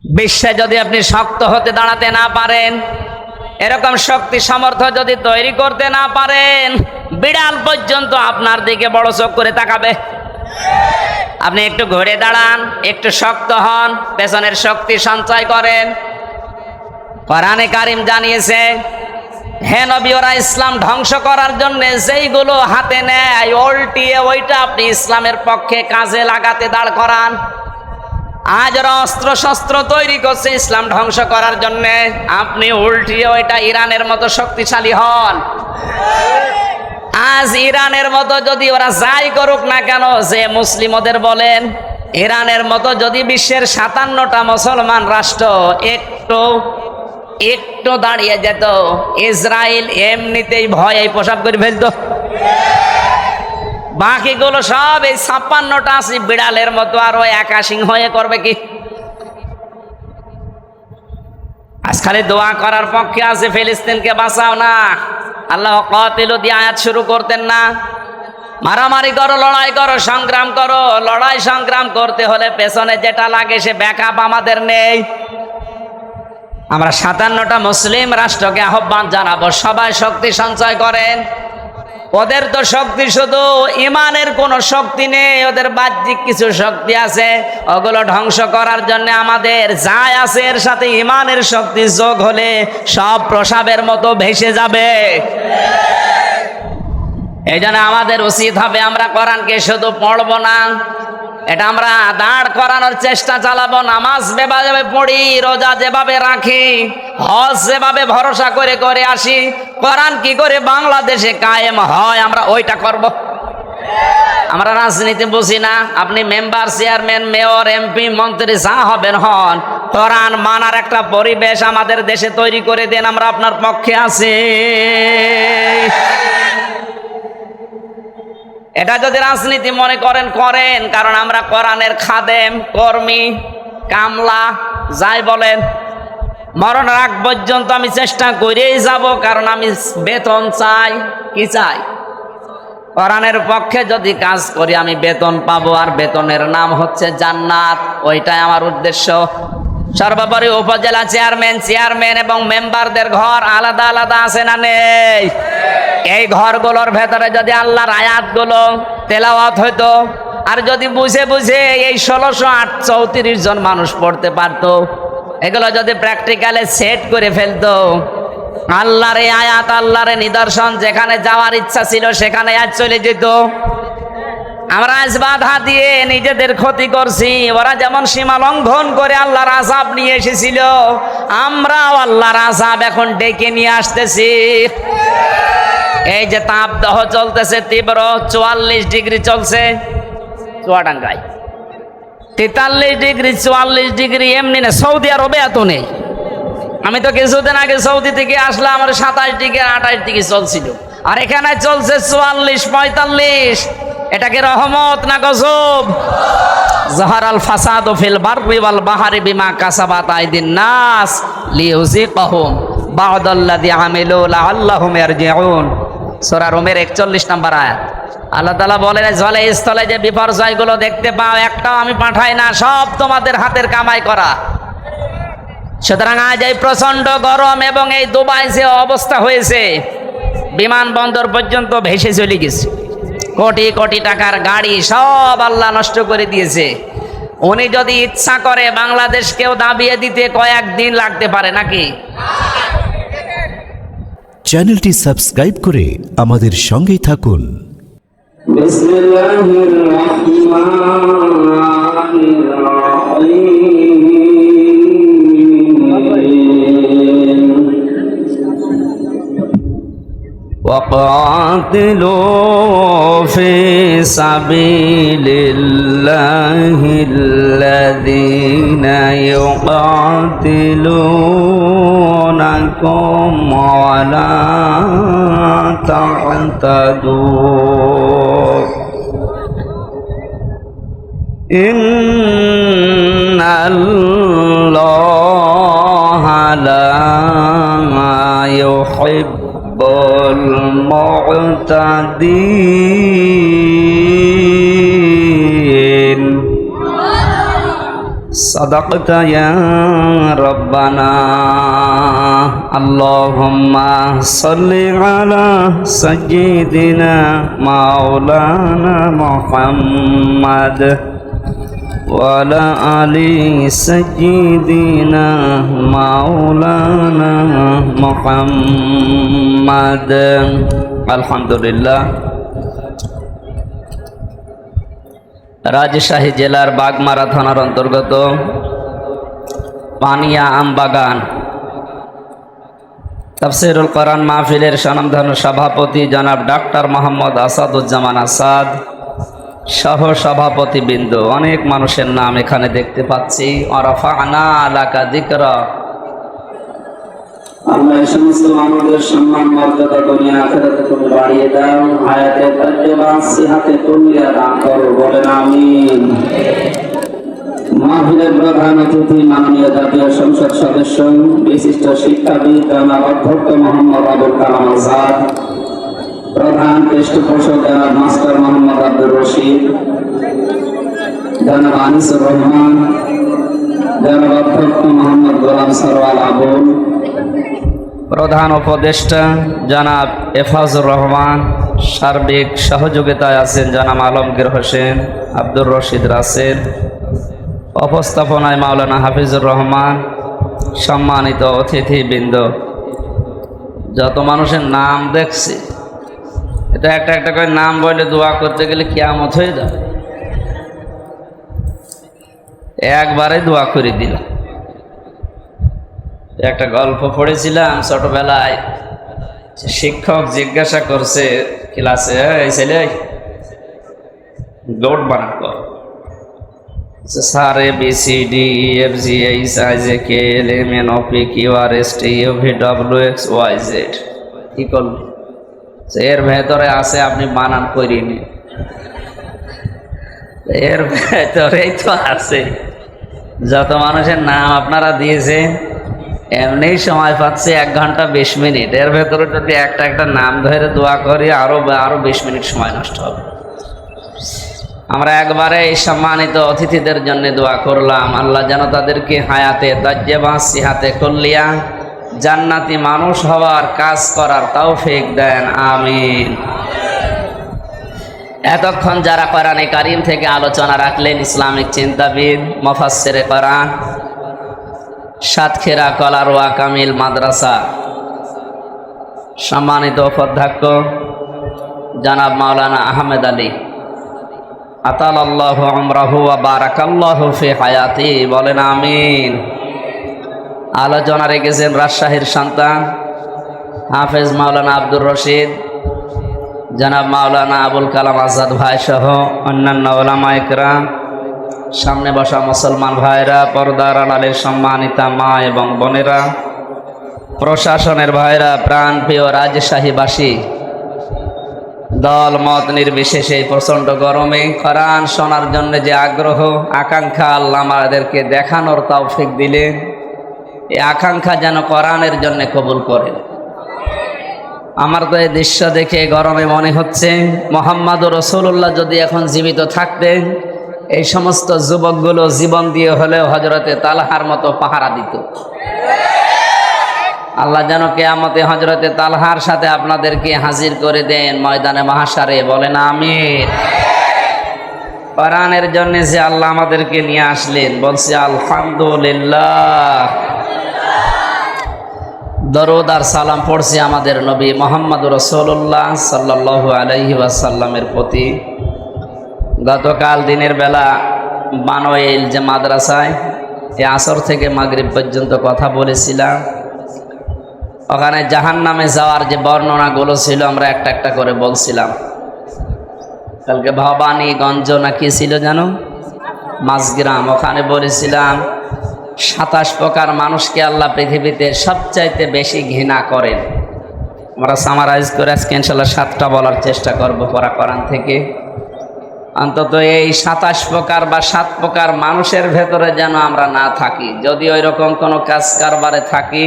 বিশ্বে যদি আপনি শক্ত হতে দাঁড়াতে না পারেন, এরকম শক্তি সামর্থ্য যদি তৈরি করতে না পারেন, বিড়াল পর্যন্ত আপনার দিকে বড় চোখ করে তাকাবে। আপনি একটু ঘুরে দাঁড়ান, একটু শক্ত হন, পেছনের শক্তি সঞ্চয় করেন। কোরআনে কারিম জানিয়েছে, হে নবী, ওরা ইসলাম ধ্বংস করার জন্য যেইগুলো হাতে নেয় উল্টিয়ে ওইটা আপনি ইসলামের পক্ষে কাজে লাগাতে দাঁড় করান। আজ ওরা অস্ত্র শস্ত্র তৈরি করছে ইসলাম ধ্বংস করার জন্য, আপনি উল্টিয়ে ওইটা ইরানের মতো শক্তিশালী হন। আজ ইরানের মতো যদি ওরা যাই করুক না কেন, যে মুসলিম ওদের বলেন, ইরানের মতো যদি বিশ্বের 57টা মুসলমান রাষ্ট্র একটু দাঁড়িয়ে যেত, ইসরায়েল এমনিতেই ভয়ে পোশাক করে ফেলতো। বাকিগুলো সব এই 56টা আছে বিড়ালের মতো আরো একা সিংহ হয়ে করবে কি? আজ খালি দোয়া করার পক্ষে আছে ফিলিস্তিনকে বাঁচাও না, আল্লাহ কাতিলু দিয়ে আয়াত শুরু করতেন না? মারামারি করো, লড়াই করো, সংগ্রাম করো। লড়াই সংগ্রাম করতে হলে পেছনে যেটা লাগে সে ব্যাকআপ আমাদের নেই। আমরা 57টা মুসলিম রাষ্ট্রকে আহ্বান জানাবো, সবাই শক্তি সঞ্চয় করেন। ওদের তো শক্তি শুধু ইমানের কোনো শক্তি নেই, ওদের বাহ্যিক কিছু শক্তি আছে, ওগুলো ধ্বংস করার জন্য আমাদের যাই আছে এর সাথে ইমানের শক্তি যোগ হলে সব প্রসাবের মতো ভেসে যাবে। এই জন্য আমাদের উচিত হবে আমরা কোরআনকে শুধু পড়বো না, এটা আমরা দাঁড় করানোর চেষ্টা চালাবো। নামাজ যেভাবে পড়ি, রোজা যেভাবে রাখি, হজ যেভাবে ভরসা করে করে আসি, কোরআন কি করে বাংলাদেশে কায়েম হয় আমরা ওইটা করব। আমরা রাজনীতি বুঝি না, আপনি মেম্বার, চেয়ারম্যান, মেয়র, এমপি, মন্ত্রী যা হবেন হন, কোরআন মানার একটা পরিবেশ আমাদের দেশে তৈরি করে দেন, আমরা আপনার পক্ষে আছি। এটা যদি রাজনীতি মনে করেন করেন, কারণ আমরা কোরআনের খাদেম, কর্মী, কামলা যাই বলেন, মরণের আগ পর্যন্ত আমি চেষ্টা করেই যাব, কারণ আমি বেতন চাই। কি চাই? কোরআনের পক্ষে যদি কাজ করি আমি বেতন পাবো, আর বেতনের নাম হচ্ছে জান্নাত। ওইটাই আমার উদ্দেশ্য। সর্বোপরি উপজেলা চেয়ারম্যান এবং মেম্বারদের ঘর আলাদা আলাদা আছে না নেই? এই ঘরগুলোর ভেতরে যদি আল্লাহর আয়াতগুলো তেলাওয়াত হইতো, আর যদি বুঝে বুঝে এই 1634 জন মানুষ পড়তে পারতো, এগুলো যদি প্র্যাকটিক্যালে সেট করে ফেলতো, আল্লাহর এই আয়াত, আল্লাহর নিদর্শন যেখানে যাওয়ার ইচ্ছা ছিল সেখানে আজ চলে যেত। আমরা আজ বাধা দিয়ে নিজেদের ক্ষতি করছি। ওরা যেমন সীমা লঙ্ঘন করে আল্লাহর আযাব নিয়ে এসেছিল, আমরাও আল্লাহর আযাব এখন ডেকে নিয়ে আসতেছি। এই যে তাপদাহ চলতেছে তীব্র, 44 ডিগ্রি চলছে চুয়াডাঙ্গায়, 43 ডিগ্রি, 44 ডিগ্রি। এমনি না, সৌদি আরবে এত নেই। আমি তো কিছুদিন আগে সৌদি থেকে আসলাম, আমার 27 ডিগ্রি 28 ডিগ্রি চলছিল, আর এখানে চলছে 44 45। এটাকে রহমত না গজব? যাহারাল ফাসাদু ফিল বাররি ওয়াল বাহরি বিমা কাসাবাত আইদিন নাস লিইউযিকাহুম বা'দাল্লাযী আমিলু লাআল্লাহুম ইয়ারজিউন। সূরা রুমের 41 নম্বর আয়াত। আল্লাহ তাআলা বলেন, জলে স্থলে যে বিপর্যয়গুলো দেখতে পাও, একটাও আমি পাঠাই না, সব তোমাদের হাতের কামাই করা। সুতরাং আজ এই প্রচন্ড গরম এবং এই দুবাই যে অবস্থা হয়েছে, বিমানবন্দর পর্যন্ত ভেসে চলে গেছে। কোটি কোটি টাকার গাড়ি সব আল্লাহ নষ্ট করে দিয়েছে। উনি যদি ইচ্ছা করে বাংলাদেশকেও দাবিয়ে দিতে কয়েকদিন লাগতে পারে নাকি? চ্যানেলটি সাবস্ক্রাইব করে আমাদের সঙ্গেই থাকুন। বিসমিল্লাহির রাহমানির রাহিম। وقاتلوا في سبيل الله الذين يقاتلونكم ولا تعتدوا إن الله لا يحب المعتدين صدقت يا ربنا اللهم صل على سيدنا مولانا محمد وعلى آل سيدنا مولانا محمد الحمد لله রাজশাহী জেলার বাগমারা থানার অন্তর্গত পানিয়া আমবাগান তাফসীরুল কোরআন মাহফিলের স্বনামধন্য সভাপতি জনাব ডক্টর মোহাম্মদ আসাদুজ্জামান আসাদ সহ সভাপতিবৃন্দ, অনেক মানুষের নাম এখানে দেখতে পাচ্ছি। ওয়ারাফা'না লাকা যিকরা, আল্লাহ এই সমস্ত মানুষদের সম্মান মর্যাদা দুনিয়া আখিরাতে তুমি বাড়িয়ে দাও, হায়াতে তাজ্জবা সিহাতে কুল্লিয়া দান করো, বলেন আমিন। মাহফিলের প্রধান অতিথি মাননীয় জাতীয় সংসদ সদস্য বিশিষ্ট শিক্ষাবিদ জনাব অধ্যক্ষ মোহাম্মদ আবুল কালাম আজাদ, প্রধান পৃষ্ঠপোষক জনাব মাস্টার মোহাম্মদ আব্দুর রশিদ, জনাব আনিসুর রহমান, জনাব অধ্যক্ষ মোহাম্মদ গোলাম সরওয়াল আবুল, প্রধান উপদেষ্টা জনাব এফাজুর রহমান, সার্বিক সহযোগিতায় আছেন জনাব আলমগীর হোসেন, আব্দুর রশিদ রাসেল, উপস্থাপনায় মাওলানা হাফিজুর রহমান, সম্মানিত অতিথিবৃন্দ, যত মানুষের নাম দেখছি, এটা একটা একটা করে নাম বলে দোয়া করতে গেলে কিয়ামত হয়ে যাবে। একবারে দোয়া করে দিলাম। একটা গল্প পড়েছিলাম ছোটবেলায়, শিক্ষক জিজ্ঞাসা করছে ক্লাসে, এই ছেলে দৌড় বানান কর। Sir A B C D E F G H I J K L M N O P Q R S T U V W X Y Z. কি করলেন? এর ভেতরে আছে, আপনি বানান করিনি। এর ভেতরেই তো আছে যত মানুষের নাম আপনারা দিয়েছেন, এমনি সময় পাচ্ছে 1 ঘন্টা 20 মিনিট। এর ভেতরে যদি একটা একটা নাম ধরে দোয়া করি আরো 20 মিনিট সময় নষ্ট হবে। আমরা একবারে এই সম্মানিত অতিথিদের জন্য দোয়া করলাম, আল্লাহ যেন তাদেরকে হায়াতে তাজ্জবা সিহাতে কুল্লিয়া জান্নাতি মানুষ হওয়ার কাজ করার তৌফিক দেন, আমিন। এতক্ষণ যারা কোরআনে কারীম থেকে আলোচনা রাখলেন, ইসলামিক চিন্তাবিদ, মুফাসসিরে কোরআন, সাতক্ষীরা কলারোয়া কামিল মাদ্রাসা সম্মানিত উপাধ্যক্ষ জনাব মাওলানা আহমেদ আলী, আতালাল্লাহু উমরাহু ওয়া বারাকাল্লাহু ফি হায়াতি, বলেন আমিন। আলোচনা রেখেছেন রাজশাহীর সন্তান হাফেজ মাওলানা আব্দুর রশিদ, জনাব মাওলানা আবুল কালাম আজাদ ভাই সহ অন্যান্য উলামা ইকরাম, সামনে বসা মুসলমান ভাইরা, পর্দার আড়ালের সম্মানিতা মা এবং বোনেরা, প্রশাসনের ভাইরা, প্রাণপ্রিয় রাজশাহীবাসী, দল মত নির্বিশেষে প্রচণ্ড গরমে কোরআন শোনার জন্য যে আগ্রহ আকাঙ্ক্ষা আল্লাহ আমাদেরকে দেখানোর তৌফিক দিলেন, এই আকাঙ্ক্ষা যেন কোরআনের জন্য কবুল করেন। আমার তো এই দৃশ্য দেখে গরমে মনে হচ্ছে মুহাম্মদুর রাসূলুল্লাহ যদি এখন জীবিত থাকতেন, এই সমস্ত যুবকগুলো জীবন দিয়ে হলেও হযরতে তালহার মতো পাহারা দিত। আল্লাহ যেন কিয়ামতে হযরতে তালহার সাথে আপনাদেরকে হাজির করে দেন ময়দানে মাহশারে, বলেন আমিন। কোরআনের জন্য যে আল্লাহ আমাদেরকে নিয়ে আসলেন, বলছি আলহামদুলিল্লাহ। দরুদ আর সালাম পড়ছি আমাদের নবী মুহাম্মদুর রাসূলুল্লাহ সাল্লাল্লাহু আলাইহি ওয়াসাল্লামের প্রতি। গতকাল দিনের বেলা বানোয়াইল যে মাদ্রাসায় এই আসর থেকে মাগরিব পর্যন্ত কথা বলেছিলাম, ওখানে জাহান্নামে যাওয়ার যে বর্ণনাগুলো ছিল আমরা একটা একটা করে বলছিলাম। কালকে ভবানীগঞ্জ না কি ছিল জানো, মাঝগ্রাম, ওখানে বলেছিলাম 27 প্রকার মানুষকে আল্লাহ পৃথিবীতে সবচাইতে বেশি ঘৃণা করেন। আমরা সামারাইজ করে আজকে ইনশাআল্লাহ 7টা বলার চেষ্টা করব পড়া কোরআন থেকে। অন্তত এই 27 প্রকার বা 7 প্রকার মানুষের ভেতরে যেন আমরা না থাকি। যদি ওই রকম কোনো কাজ কারবারে থাকি,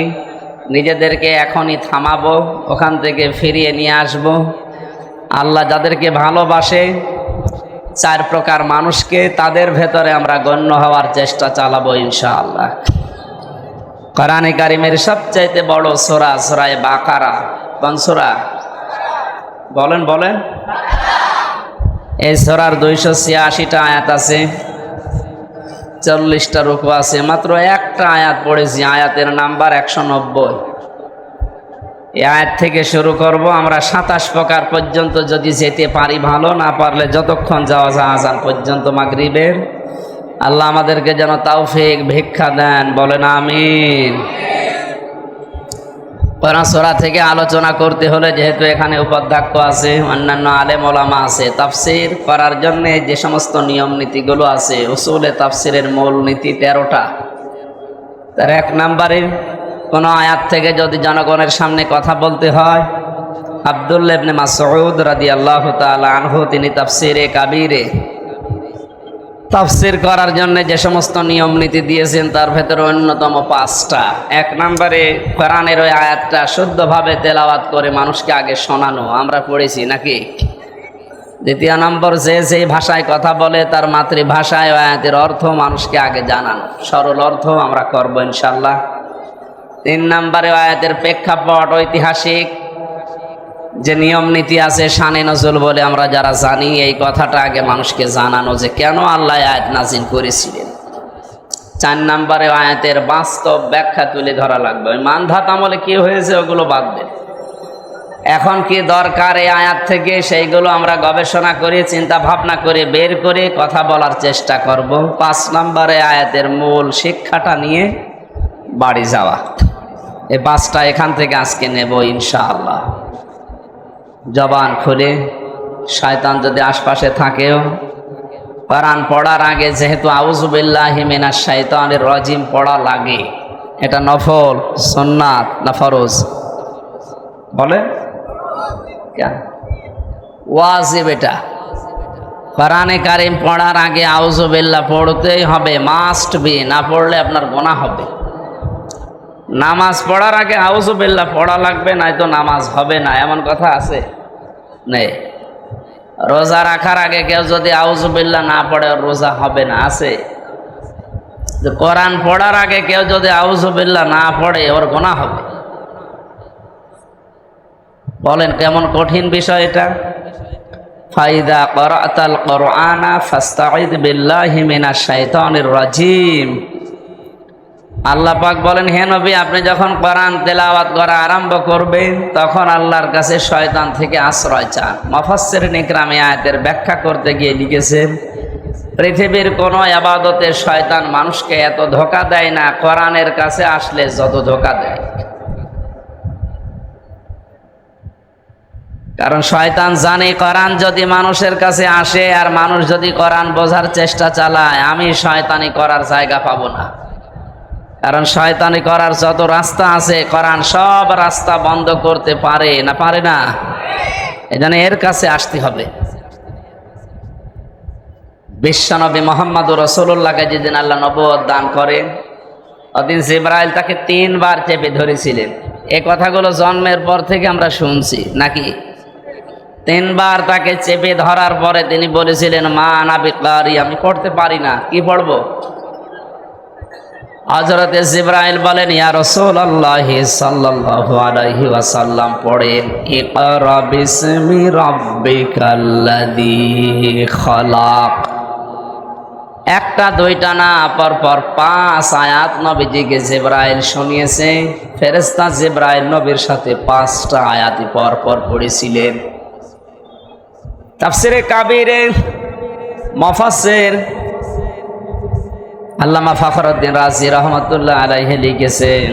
নিজেদেরকে এখনই থামাবো, ওখান থেকে ফিরিয়ে নিয়ে আসব। আল্লাহ যাদেরকে ভালোবাসে চার প্রকার মানুষকে, তাদের ভেতরে আমরা গণ্য হওয়ার চেষ্টা চালাবো ইনশাআল্লাহ। কোরআনে কারিমের সবচাইতে বড় সূরা সূরা বাকারা। কোন সূরা? বলেন বলেন। এই সূরার 286টা আয়াত আছে, 40টা রুকু আছে, মাত্র একটা আয়াত পড়েছি, আয়াতের নাম্বার 190। এই আয়াত থেকে শুরু করব আমরা 27 প্রকার পর্যন্ত যদি যেতে পারি ভালো, না পারলে যতক্ষণ যাওয়া যায় আযান পর্যন্ত মাগরিবের। আল্লাহ আমাদেরকে যেন তৌফিক ভিক্ষা দেন, বলেন আমিন। কোরআন সূরা থেকে আলোচনা করতে হলে যেহেতু এখানে উপাধ্যক্ষ আছে, অন্যান্য আলেম ওলামা আছে, তাফসীর করার জন্য যে সমস্ত নিয়ম নীতিগুলো আছে, উসুলে তাফসীরের মূল নীতি 13টা। তার 1 নম্বরে কোনো আয়াত থেকে যদি জনগণের সামনে কথা বলতে হয়, আব্দুল্লাহ ইবনে মাসউদ রাদিয়াল্লাহু তাআলা আনহু তিনি তাফসীরে কাবীরে তাফসীর করার জন্য যে সমস্ত নিয়ম নীতি দিয়েছেন তার ভেতরে অন্যতম 5টা। 1 নম্বরে কোরআনের ওই আয়াতটা শুদ্ধভাবে তেলাওয়াত করে মানুষকে আগে শোনানো, আমরা পড়েছি নাকি? 2 নম্বর, যে ভাষায় কথা বলে তার মাতৃভাষায় ওই আয়াতের অর্থ মানুষকে আগে জানানো, সরল অর্থ আমরা করব ইনশাআল্লাহ। 3 নম্বরে আয়াতের প্রেক্ষাপট, ঐতিহাসিক যে নিয়ম নীতি আছে, শানে নজুল বলে আমরা যারা জানি, এই কথাটা আগে মানুষকে জানানো যে কেন আল্লাহ আয়াত নাজিল করেছিলেন। 4 নম্বরে আয়াতের বাস্তব ব্যাখ্যা তুলে ধরা লাগবে। ওই মানধাত আমলে কি হয়েছে ওগুলো বাদ দেন, এখন কি দরকার এই আয়াত থেকে সেইগুলো আমরা গবেষণা করে চিন্তা ভাবনা করে বের করে কথা বলার চেষ্টা করব। 5 নম্বরে আয়াতের মূল শিক্ষাটা নিয়ে বাড়ি যাওয়া। এই 5টা এখান থেকে আজকে নেব ইনশাআল্লাহ। জবান খুলে, শয়তান যদি আশপাশে থাকেও কোরআন পড়ার আগে যেহেতু আউযু বিল্লাহি মিনাশ শাইতানির রাজিম পড়া লাগে, এটা নফল, সুন্নাত না ফরজ? বলে কেন? ওয়াজিব। এটা কোরআনে কারীম পড়ার আগে আউযু বিল্লাহ পড়তেই হবে, মাস্ট বি, না পড়লে আপনার গুনাহ হবে। নামাজ পড়ার আগে আউযু বিল্লাহ পড়া লাগবে, নয়তো নামাজ হবে না, এমন কথা আছে? নেই। রোজা রাখার আগে কেউ যদি আউযু বিল্লাহ না পড়ে রোজা হবে না, আছে? কোরআন পড়ার আগে কেউ যদি আউযু বিল্লাহ না পড়ে ওর গুনাহ হবে। বলেন কেমন কঠিন বিষয় এটা। ফাইদা ক্বরাতাল কুরআনা ফাস্তাঈদ বিল্লাহি মিনাশ শাইতানির রাজিম। আল্লাহ পাক বলেন, হে নবী, আপনি যখন কোরআন তেলাওয়াত করা আরম্ভ করবেন তখন আল্লাহর কাছে শয়তান থেকে আশ্রয় চান। মুফাসসিরিন ইকরাম আয়াতের ব্যাখ্যা করতে গিয়ে লিখেছেন, পৃথিবীর কোনো ইবাদতে শয়তান মানুষকে এত ধোঁকা দেয় না কোরআনের কাছে আসলে যত ধোঁকা দেয়। কারণ শয়তান জানে কোরআন যদি মানুষের কাছে আসে আর মানুষ যদি কোরআন বোঝার চেষ্টা চালায়, আমি শয়তানি করার জায়গা পাবো না। কারণ শয়তানি করার যত রাস্তা আছে কোরআন সব রাস্তা বন্ধ করতে পারে না, পারে না? এজন্য এর কাছে আসতে হবে। বিশ্বনবী মুহাম্মদুর রাসূলুল্লাহকে যেদিন আল্লাহ নবুয়ত দান করেন, ওদিন জিবরাইল তাকে 3 বার চেপে ধরেছিলেন। এই কথাগুলো জন্মের পর থেকে আমরা শুনছি নাকি? 3 বার তাকে চেপে ধরার পরে তিনি বলেছিলেন, মা আনা বিকারি, আমি পড়তে পারি না, কি পড়বো? হযরত জিবরাইল বলেন, ইয়া রাসূলুল্লাহ সাল্লাল্লাহু আলাইহি ওয়াসাল্লাম পড়েন, ইকরা বিসমি রাব্বিকাল্লাযী খালাক। 1টা 2টা না, পরপর 5 আয়াত নবীজিকে জিবরাইল শুনিয়েছে। ফেরেশতা জিবরাইল নবীর সাথে 5টা আয়াতই পরপর পড়েছিলেন। তাফসীরে কাবীরে মুফাসসির আল্লামা ফখরুদ্দিন রাজি রহমাতুল্লাহ আলাইহি লিখেছেন,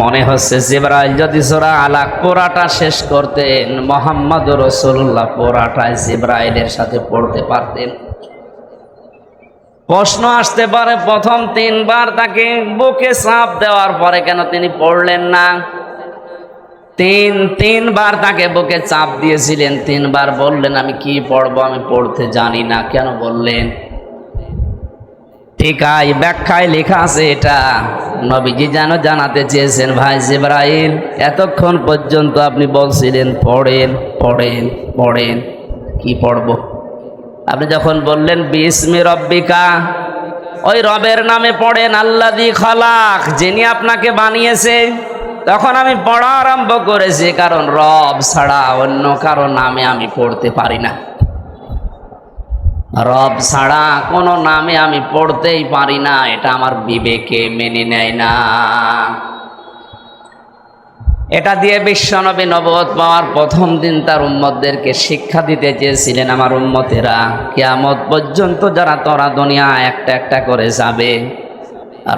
মনে হচ্ছে জিবরাইল যদি সূরা আলাক পুরাটা শেষ করতেন, মুহাম্মদুর রাসূলুল্লাহ পুরাটাই জিবরাইলের সাথে পড়তে পারতেন। প্রশ্ন আসতে পারে, প্রথম 3 বার তাকে বুকে চাপ দেওয়ার পরে কেন তিনি পড়লেন না? 3 বার তাকে বুকে চাপ দিয়েছিলেন, 3 বার বললেন আমি কি পড়বো, আমি পড়তে জানি না, কেন বললেন? ঠিকাই ব্যাখ্যায় লেখা আছে, এটা নবীজি যেন জানাতে চেয়েছেন, ভাই জিবরাইল, এতক্ষণ পর্যন্ত আপনি বলছিলেন পড়েন পড়েন পড়েন, কি পড়ব? আপনি যখন বললেন বিসমি রব্বিকা, ওই রবের নামে পড়েন, আল্লাযী খালাক, যিনি আপনাকে বানিয়েছে। তখন আমি পড়া আরম্ভ করেছি, কারণ রব ছাড়া অন্য কারো নামে আমি পড়তে পারি না। রব ছাড়া কোনো নামে আমি পড়তেই পারি না, এটা আমার বিবেকে মেনে নেয় না। এটা দিয়ে বিশ্বনবী নবুয়ত পাওয়ার প্রথম দিন তার উম্মতদেরকে শিক্ষা দিতে চেয়েছিলেন, আমার উম্মতেরা কিয়ামত পর্যন্ত যারা তোরা দুনিয়া একটা একটা করে যাবে,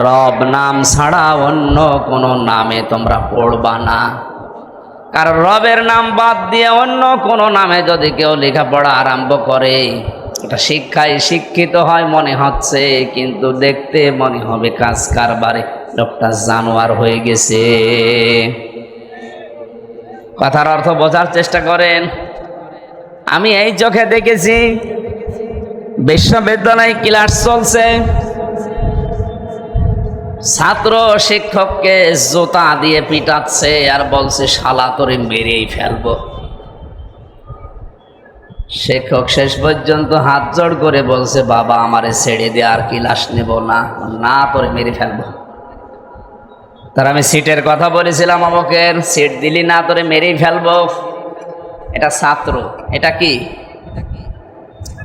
রব নাম ছাড়া অন্য কোনো নামে তোমরা পড়বা না। কারণ রবের নাম বাদ দিয়ে অন্য কোনো নামে যদি কেউ লেখাপড়া আরম্ভ করে, এটা শিক্ষায় শিক্ষিত হয় মনে হচ্ছে, কিন্তু দেখতে মনে হবে কাজ কারবারে লোকটা জানোয়ার হয়ে গেছে। কথার অর্থ বোঝার চেষ্টা করেন। আমি এই চোখে দেখেছি, বিশ্ববিদ্যালয়ে ক্লাস চলছে, ছাত্র শিক্ষককে জুতা দিয়ে পিটাচ্ছে আর বলছে শালা তোরে মেরেই ফেলবো। শিক্ষক শেষ পর্যন্ত হাত জোড় করে বলছে, বাবা আমারে ছেড়ে দিয়ে আর ক্লাস নেব না, না তোরে মেরে ফেলবো। তার আমি সিটের কথা বলেছিলাম, অমুকের সিট দিলি না তোরে মেরেই ফেলবো। এটা ছাত্র, এটা কি,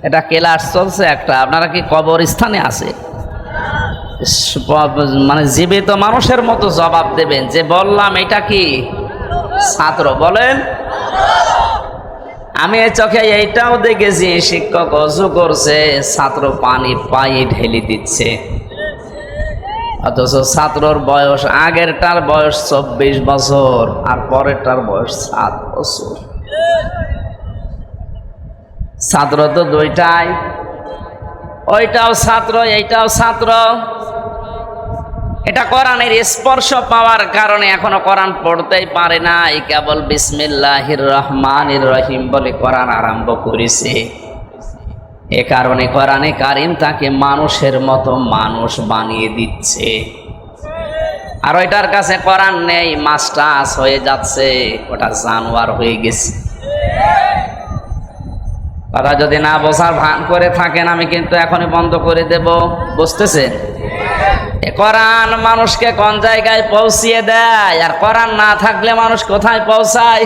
এটা ক্লাস চলছে একটা। আপনারা কি কবরস্থানে আছে? মানে জীবিত মানুষের মতো জবাব দেবেন যে বললাম এটা কি ছাত্র, বলেন। আমি এই চোখে এইটাও দেখেছি, শিক্ষক অজু করছে, ছাত্র পানি পায়ে ঢেলে দিচ্ছে, অথচ ছাত্রর বয়স, আগেরটার বয়স 24 বছর আর পরেরটার বয়স 7 বছর। ছাত্র তো দুইটাই, ওইটাও ছাত্র এইটাও ছাত্র। এটা কোরআনের স্পর্শ পাওয়ার কারণে এখনো কোরআন পড়তেই পারে নাই, কেবল বিসমিল্লাহির রহমানির রহিম বলে কোরআন আরম্ভ করেছে। এ কারণে কোরআনে কারিম তাকে মানুষের মতো মানুষ বানিয়ে দিচ্ছে। আর ওইটার কাছে কোরআন নেই, মাস্টার্স হয়ে যাচ্ছে, ওটা জানোয়ার হয়ে গেছে। কথা যদি না বোঝার ভান করে থাকেন, আমি কিন্তু এখনই বন্ধ করে দেব, বুঝতেছেন? কোরআন মানুষকে কোন জায়গায় পৌঁছিয়ে দেয়, আর কোরআন না থাকলে মানুষ কোথায় পৌঁছায়?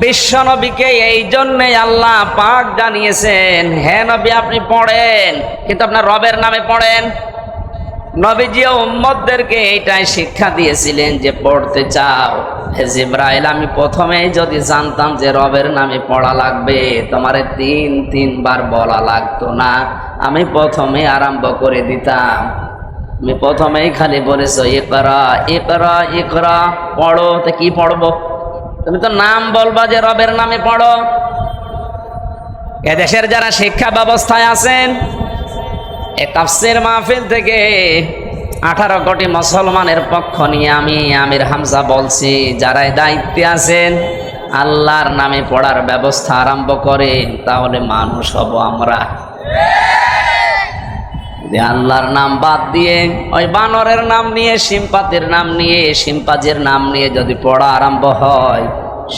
বিশ্ব নবীকে এই জন্যই আল্লাহ পাক জানিয়েছেন, হে নবী আপনি পড়েন, কিন্তু আপনার রবের নামে পড়েন। নবীজি উম্মতদেরকে এইটাই শিক্ষা দিয়েছিলেন যে পড়তে চাও, হে জিবরাইল আমি প্রথমেই যদি জানতাম যে রবের নামে পড়া লাগবে, তোমারে 3 বার বলা লাগতো না, আমি প্রথমে আরম্ভ করে দিতাম। আমি প্রথমেই খালি বলেছো ইকরা ইকরা ইকরা, পড়ো। তো কি পড়বো? তুমি তো নাম বলবা যে রবের নামে পড়ো। এদেশের যারা শিক্ষা ব্যবস্থায় আছেন, এই তাফসীর মাহফিল থেকে 18 কোটি মুসলমানের পক্ষ নিয়ে আমি আমির হামজা বলছি, যারা দায়িত্বে আছেন আল্লাহর নামে পড়ার ব্যবস্থা আরম্ভ করেন, তাহলে মানুষ হব আমরা। আল্লাহর নাম বাদ দিয়ে ওই বানরের নাম নিয়ে, সিম্পাতির নাম নিয়ে, সিম্পাজির নাম নিয়ে যদি পড়া আরম্ভ হয়,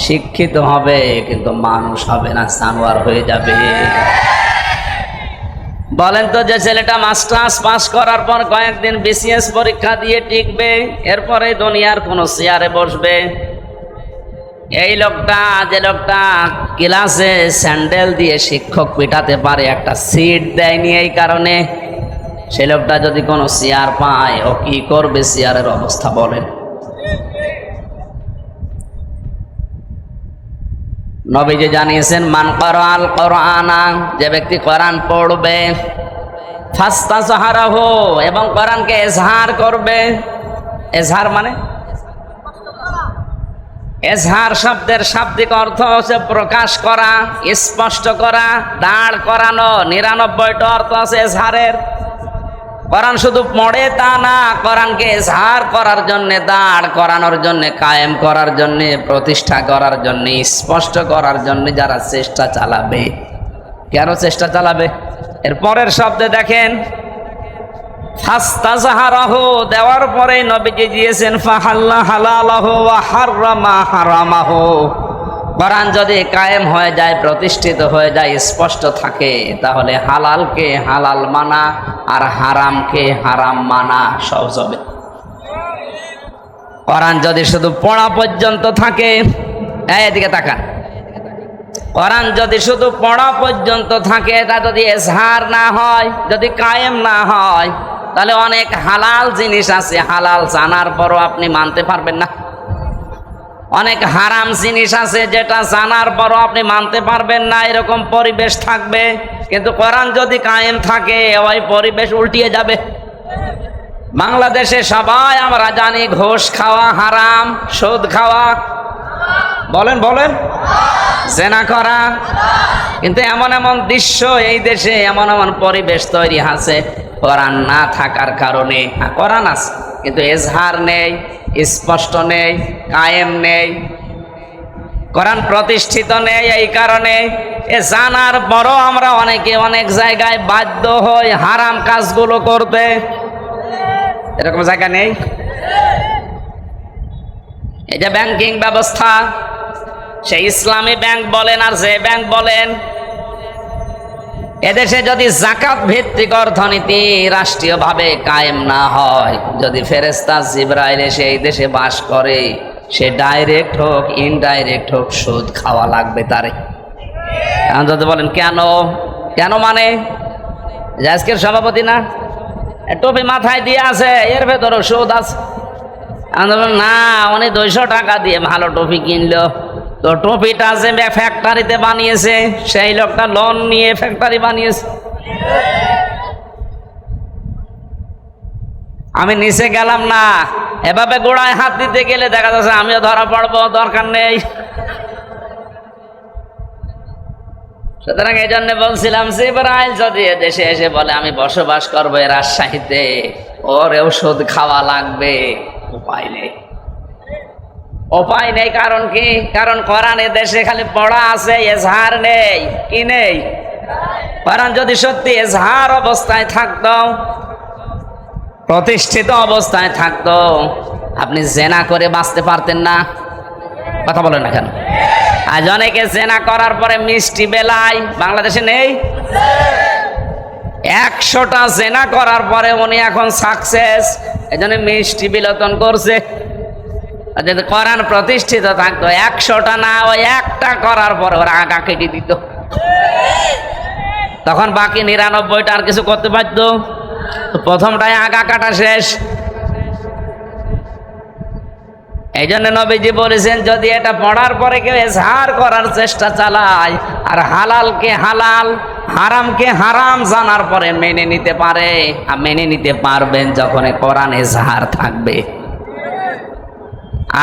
শিক্ষিত হবে কিন্তু মানুষ হবে না, জানোয়ার হয়ে যাবে। বলেন তো, যে ছেলেটা মাস্টার্স পাস করার পর কয়েকদিন বিসিএস পরীক্ষা দিয়ে টিকবে, এরপরে দুনিয়ার কোনো চেয়ারে বসবে, এই লোকটা, যে লোকটা ক্লাসে স্যান্ডেল দিয়ে শিক্ষক পিটাতে পারে, একটা সিট দেয়নি এই কারণে, সে লোকটা যদি কোনো চেয়ার পায়, ও কি করবে? চেয়ারের অবস্থা বলেন। নবীজি জানিয়েছেন, মান ক্বারাআল কুরআনা, যে ব্যক্তি কোরআন পড়বে, ফাস্তাজহারাহু, এবং কোরআনকে এজহার করবে। এজহার মানে, এজহার শব্দের শাব্দিক অর্থ হচ্ছে প্রকাশ করা, স্পষ্ট করা, দাঁড় করানো। 99টা অর্থ আছে এজহারের। কোরআন শুধু পড়ে তা না, কোরআনকে এজহার করার জন্য, দাঁড় করানোর জন্য, কায়েম করার জন্য, প্রতিষ্ঠা করার জন্য, স্পষ্ট করার জন্য যারা চেষ্টা চালাবে। কেন চেষ্টা চালাবে? এর পরের শব্দে দেখেন, ফাস্তাজহারাহু, দেওয়ার পরে নবীজি দিয়েছেন ফাহাল্লা হালালাহু ওয়া হাররামা হারামাহু, কোরআন যদি কায়েম হয়ে যায়, প্রতিষ্ঠিত হয়ে যায়, স্পষ্ট থাকে, তাহলে হালালকে হালাল মানা আর হারামকে হারাম মানা সহজ হবে। কোরআন যদি শুধু পড়া পর্যন্ত থাকে, এদিকে তাকান, কোরআন যদি শুধু পড়া পর্যন্ত থাকে, তা যদি এজহার না হয়, যদি কায়েম না হয়, তাহলে অনেক হালাল জিনিস আছে, হালাল জানার পরও আপনি মানতে পারবেন না। অনেক হারাম জিনিস আছে যেটা জানার পরও আপনি মানতে পারবেন না, এরকম পরিবেশ থাকবে। কিন্তু কোরআন যদি কায়েম থাকে, ওই পরিবেশ উল্টিয়ে যাবে। বাংলাদেশে সবাই আমরা জানি ঘুষ খাওয়া হারাম, সুদ খাওয়া, বলেন বলেন, জেনা করা, কিন্তু এমন এমন দৃশ্য এই দেশে, এমন এমন পরিবেশ তৈরি আছে কোরআন না থাকার কারণে। কোরআন আছে কিন্তু এজহার নেই, স্পষ্ট নেই, কায়েম নেই, কোরআন প্রতিষ্ঠিত নেই। এই কারণে এ জানার পরও আমরা অনেকে অনেক জায়গায় বাধ্য হই হারাম কাজগুলো করতে। এরকম জায়গা নেই? এই যে ব্যাংকিং ব্যবস্থা, সেই ইসলামী ব্যাংক বলেন আর যে ব্যাংক বলেন, এদেশে যদি জাকাত ভিত্তিক অর্থনীতি রাষ্ট্রীয়ভাবে কায়েম না হয়, যদি ফেরেশতা জিবরাইল এসে এই দেশে বাস করে, সে ডাইরেক্ট হোক ইনডাইরেক্ট হোক সুদ খাওয়া লাগবে তারে। এখন যদি বলেন কেন, কেন মানে যে আজকের সভাপতি না টুপি মাথায় দিয়ে আছে, এর ভেতরও সুদ আছে। না, উনি 200 টাকা দিয়ে ভালো টুপি কিনলো, তো টুপিটা যে ফ্যাক্টরিতে বানিয়েছে সেই লোকটা লোন নিয়ে ফ্যাক্টরি বানিয়েছে। আমি নিচে গেলাম না, এভাবে গোড়ায় হাত দিতে গেলে দেখা যাচ্ছে আমিও ধরা পড়বো, দরকার নেই। সুতরাং এই জন্য বলছিলাম, জিবরাইল যদি দেশে এসে বলে আমি বসবাস করবো এই রাজশাহীতে, ওরেও সুদ খাওয়া লাগবে, উপায় নেই, উপায় নেই। কারণ কি? কারণ কোরআনে দেশে খালি পড়া আছে, এজহার নেই। কি নেই? কোরআন যদি সত্যি এজহার অবস্থায় থাকতো, প্রতিষ্ঠিত অবস্থায় থাকতো, আপনি জেনা করে বাঁচতে পারতেন না। কথা বলেন না কেন? আজ অনেকে জেনা করার পরে মিষ্টি বেলায়, বাংলাদেশে নেই? 100টা জেনা করার পরে উনি এখন সাকসেস, এই জন্য মিষ্টি বিলোচন করছে। যদি কোরআন প্রতিষ্ঠিত থাকতো, 100টা না, ওই একটা করার পর ওরা আগা কেটে দিত, তখন বাকি 99টা আর কিছু করতে পারতো। প্রথমটাই আগা কাটা শেষ। এই জন্য নবীজি বলেছেন, যদি এটা পড়ার পরে কেউ এজহার করার চেষ্টা চালায় আর হালালকে হালাল হারামকে হারাম জানার পরে মেনে নিতে পারে, আর মেনে নিতে পারবেন যখন কোরআন এজহার থাকবে।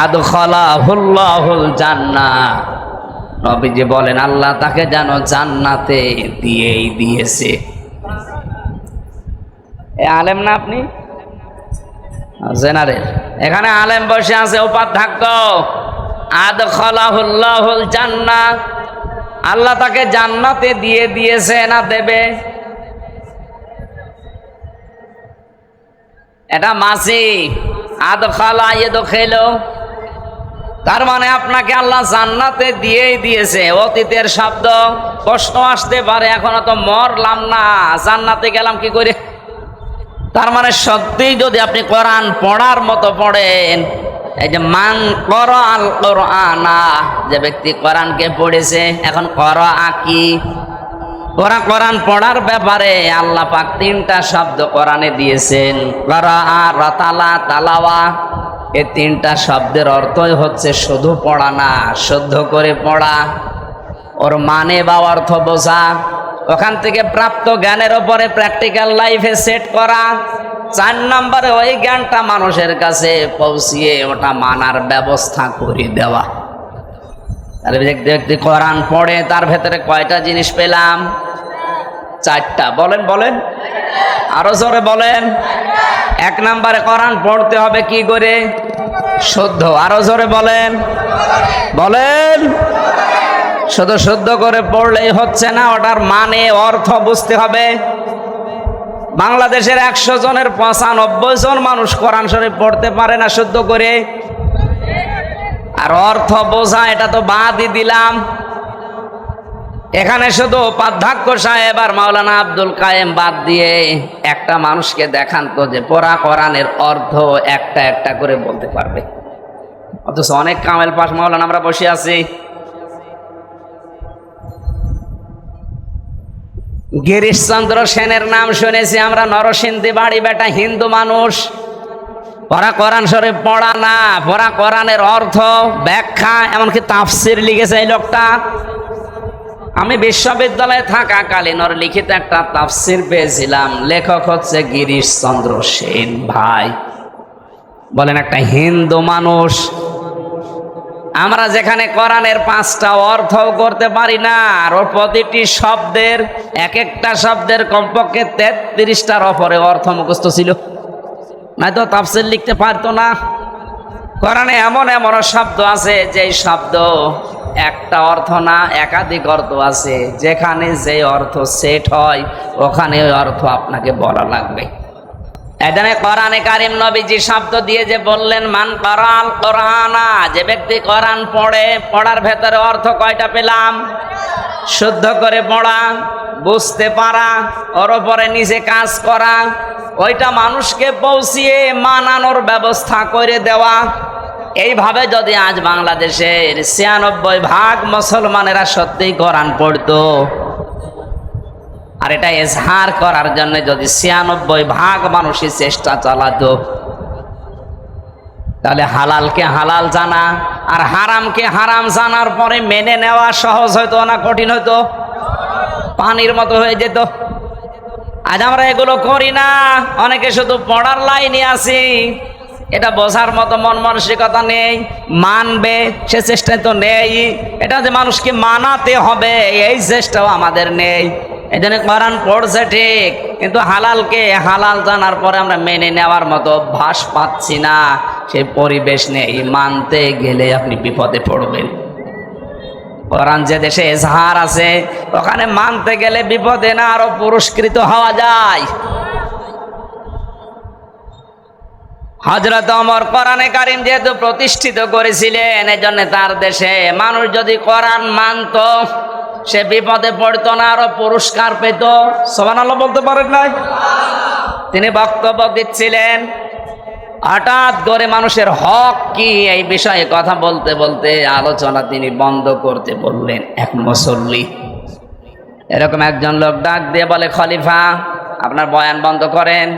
আদখালাহুল্লাহুল জান্নাহ, নবীজি বলেন আল্লাহ তাকে যেন জান্নাতে দিয়েই দিয়েছে। এ আলেম না আপনি? জেনারেল, এখানে আলেম বসে আছে, ওপার থাকতো আদখালাহুল্লাহুল জান্নাহ, আল্লাহ তাকে জান্নাতে দিয়ে দিয়েছে না দেবে। এটা মাসি আদখালা ইয়াদখিলু, তার মানে আপনাকে আল্লাহ জান্নাতে দিয়েই দিয়েছে। অতীতের শব্দ, প্রশ্ন আসতে পারে এখনো তো মরলাম না, জান্নাতে গেলাম কি করে? তার মানে সত্যিই যদি আপনি কোরআন পড়ার মতো পড়েন, এই যে মান ক্বরাআল কুরআনা, যে ব্যক্তি কোরআনকে পড়েছে, এখন ক্বরাআ কি? কোরআন পড়ার ব্যাপারে আল্লাহ পাক 3টা শব্দ কোরআনে দিয়েছেন, ক্বরাআ, রাতালা, তালাওয়া। এই 3টা শব্দের অর্থই হচ্ছে শুধু পড়া না, শুদ্ধ করে পড়া, ওর মানে বা অর্থ বোঝা, ওখান থেকে প্রাপ্ত জ্ঞানের ওপরে প্র্যাকটিক্যাল লাইফে সেট করা। 4 নম্বরে ওই জ্ঞানটা মানুষের কাছে পৌঁছিয়ে ওটা মানার ব্যবস্থা করে দেওয়া। তাহলে ব্যক্তি কোরআন পড়ে, তার ভেতরে কয়টা জিনিস পেলাম? 4টা। বলেন বলেন, আরো জোরে বলেন। 1 নম্বরে কোরআন পড়তে হবে কি করে? শুদ্ধ। আরো জোরে বলেন, বলেন। শুধু শুদ্ধ করে পড়লেই হচ্ছে না, ওটার মানে অর্থ বুঝতে হবে। বাংলাদেশের 100 জনের 95 জন মানুষ কোরআন শরীফ পড়তে পারে না শুদ্ধ করে। আর অর্থ বোঝা এটা তো বাদই দিলাম। এখানে শুধু উপাধ্যক্ষ সাহেব আর মাওলানা আব্দুল কায়েম বাদ দিয়ে একটা মানুষকে দেখান তো যে পড়া কোরআনের অর্থ একটা একটা করে বলতে পারবে। অথচ অনেক কামেল পাশ মাওলানা আমরা বসে আছি। গিরিশচন্দ্র সেনের নাম শুনেছি আমরা, নরসিংদী বাড়ি, বেটা হিন্দু মানুষ। পড়া কোরআন শরীফ পড়া না, পড়া কোরআনের অর্থ ব্যাখ্যা এমনকি তাফসির লিখেছে এই লোকটা। আমি বিশ্ববিদ্যালয়ে থাকাকালীন ওর লিখিত একটা তাফসির পেয়েছিলাম, লেখক হচ্ছে গিরিশচন্দ্র সেন ভাই। বলেন একটা হিন্দু মানুষ, আমরা যেখানে কোরআনের 5টা অর্থ করতে পারি না, আর ওর প্রতিটি শব্দের এক একটা শব্দের কমপক্ষে 33টার ওপরে অর্থ মুখস্থ ছিল, নয়তো তাফসির লিখতে পারতো না। কোরআনে এমন এমন শব্দ আছে যে শব্দ একটা অর্থ না একাধিক অর্থ আছে, যেখানে যে অর্থ সেট হয় ওখানে ওই অর্থ আপনাকে বলা লাগবে। এখানে কোরআনে কারিম নবীজি শব্দ দিয়ে যে বললেন মান করাল কোরআনা, যে ব্যক্তি কোরআন পড়ে, পড়ার ভেতরে অর্থ কয়টা পেলাম? শুদ্ধ করে পড়া, বুঝতে পারা, ওর উপরে নিজে কাজ করা, ওইটা মানুষকে পৌঁছিয়ে মানানোর ব্যবস্থা করে দেওয়া। এইভাবে যদি আজ বাংলাদেশের 96% মুসলমানেরা সত্যিই কোরআন পড়তো, আর এটা এজহার করার জন্য যদি 96% মানুষই চেষ্টা চালাতো, তাহলে হালালকে হালাল জানা আর হারামকে হারাম জানার পরে মেনে নেওয়া সহজ হইতো না কঠিন হইতো? পানির মতো হয়ে যেত। আজ আমরা এগুলো করি না, অনেকে শুধু পড়ার লাইনে আছি, এটা বোঝার মতো মন মানসিকতা নেই, মানবে সে চেষ্টায় তো নেই। এটা যে মানুষকে মানাতে হবে এই চেষ্টাও আমাদের নেই। এই জন্য কোরআন পড়ছে ঠিক, কিন্তু হালালকে হালাল জানার পরে আমরা মেনে নেওয়ার মতো অভ্যাস পাচ্ছি না, সেই পরিবেশ নেই। মানতে গেলে আপনি বিপদে পড়বেন। কোরআন যে দেশে এজহার আছে ওখানে মানতে গেলে বিপদে না আরো পুরস্কৃত হওয়া যায়। হযরত ওমর কোরআনে কারিম যেহেতু প্রতিষ্ঠিত করেছিলেন, এজন্য তার দেশে মানুষ যদি কোরআন মানত সে বিপদে পড়তো না, আরো পুরস্কার পেত। সুবহানাল্লাহ বলতে পারেন নাই? তিনি বক্তব্য দিচ্ছিলেন, হঠাৎ করে মানুষের হক কি এই বিষয়ে কথা বলতে বলতে আলোচনা তিনি বন্ধ করতে বললেন। এক মুসল্লি এরকম একজন লোক ডাক দিয়ে বলে, খলিফা আপনার বয়ান বন্ধ করেন,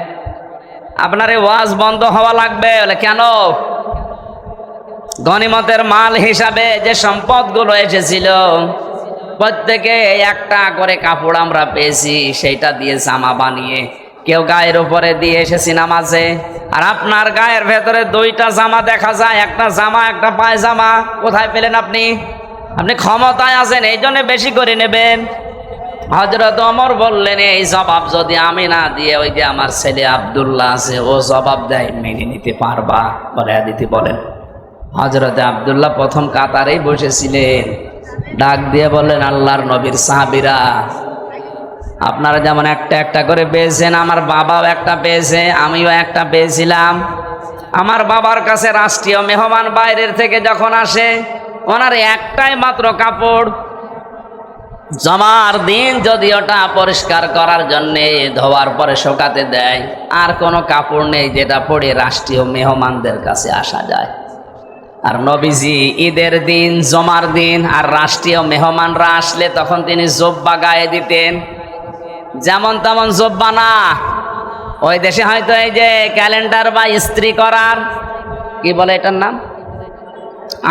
আপনার এই ওয়াজ বন্ধ হওয়া লাগবে। বলে কেন? গনিমতের মাল হিসাবে যে সম্পদগুলো এসেছিল প্রত্যেকে একটা করে কাপড় আমরা পেয়েছি, সেইটা দিয়ে জামা বানিয়ে কেউ গায়ের উপরে দিয়ে এসেছি নামাজে, আর আপনার গায়ের ভেতরে 2টা জামা দেখা যায়, একটা জামা একটা পায়জামা। কোথায় পেলেন আপনি? আপনি ক্ষমতায় আছেন এই জন্য বেশি করে নেবেন। হযরত ওমর বললেন, এই জবাব যদি আমি না দিয়ে ওই যে আমার ছেলে আব্দুল্লাহ আছে ও জবাব দেয়, মেনে নিতে পারবা? বলে দিতে বলেন। হযরত আব্দুল্লাহ প্রথম কাতারেই বসেছিলেন, ডাক দিয়ে বললেন, আল্লাহর নবীর সাহাবীরা, আপনারা যেমন একটা একটা করে পেয়েছেন, আমার বাবাও একটা পেয়েছে, আমিও একটা পেয়েছিলাম। আমার বাবার কাছে রাষ্ট্রীয় মেহমান বাইরের থেকে যখন আসে, ওনার একটাই মাত্র কাপড়, জমার দিন যদি ওটা পরিষ্কার করার জন্যে ধোয়ার পরে শুকাতে দেয়, আর কোনো কাপড় নেই যেটা পরে রাষ্ট্রীয় মেহমানদের কাছে আসা যায়। আর নবীজি ঈদের দিন, জমার দিন আর রাষ্ট্রীয় মেহমানরা আসলে তখন তিনি জব্বা গায়ে দিতেন। যেমন তেমন জব্বা না, ওই দেশে হয়তো এই যে ক্যালেন্ডার বা ইস্ত্রি করার কি বলে এটার নাম,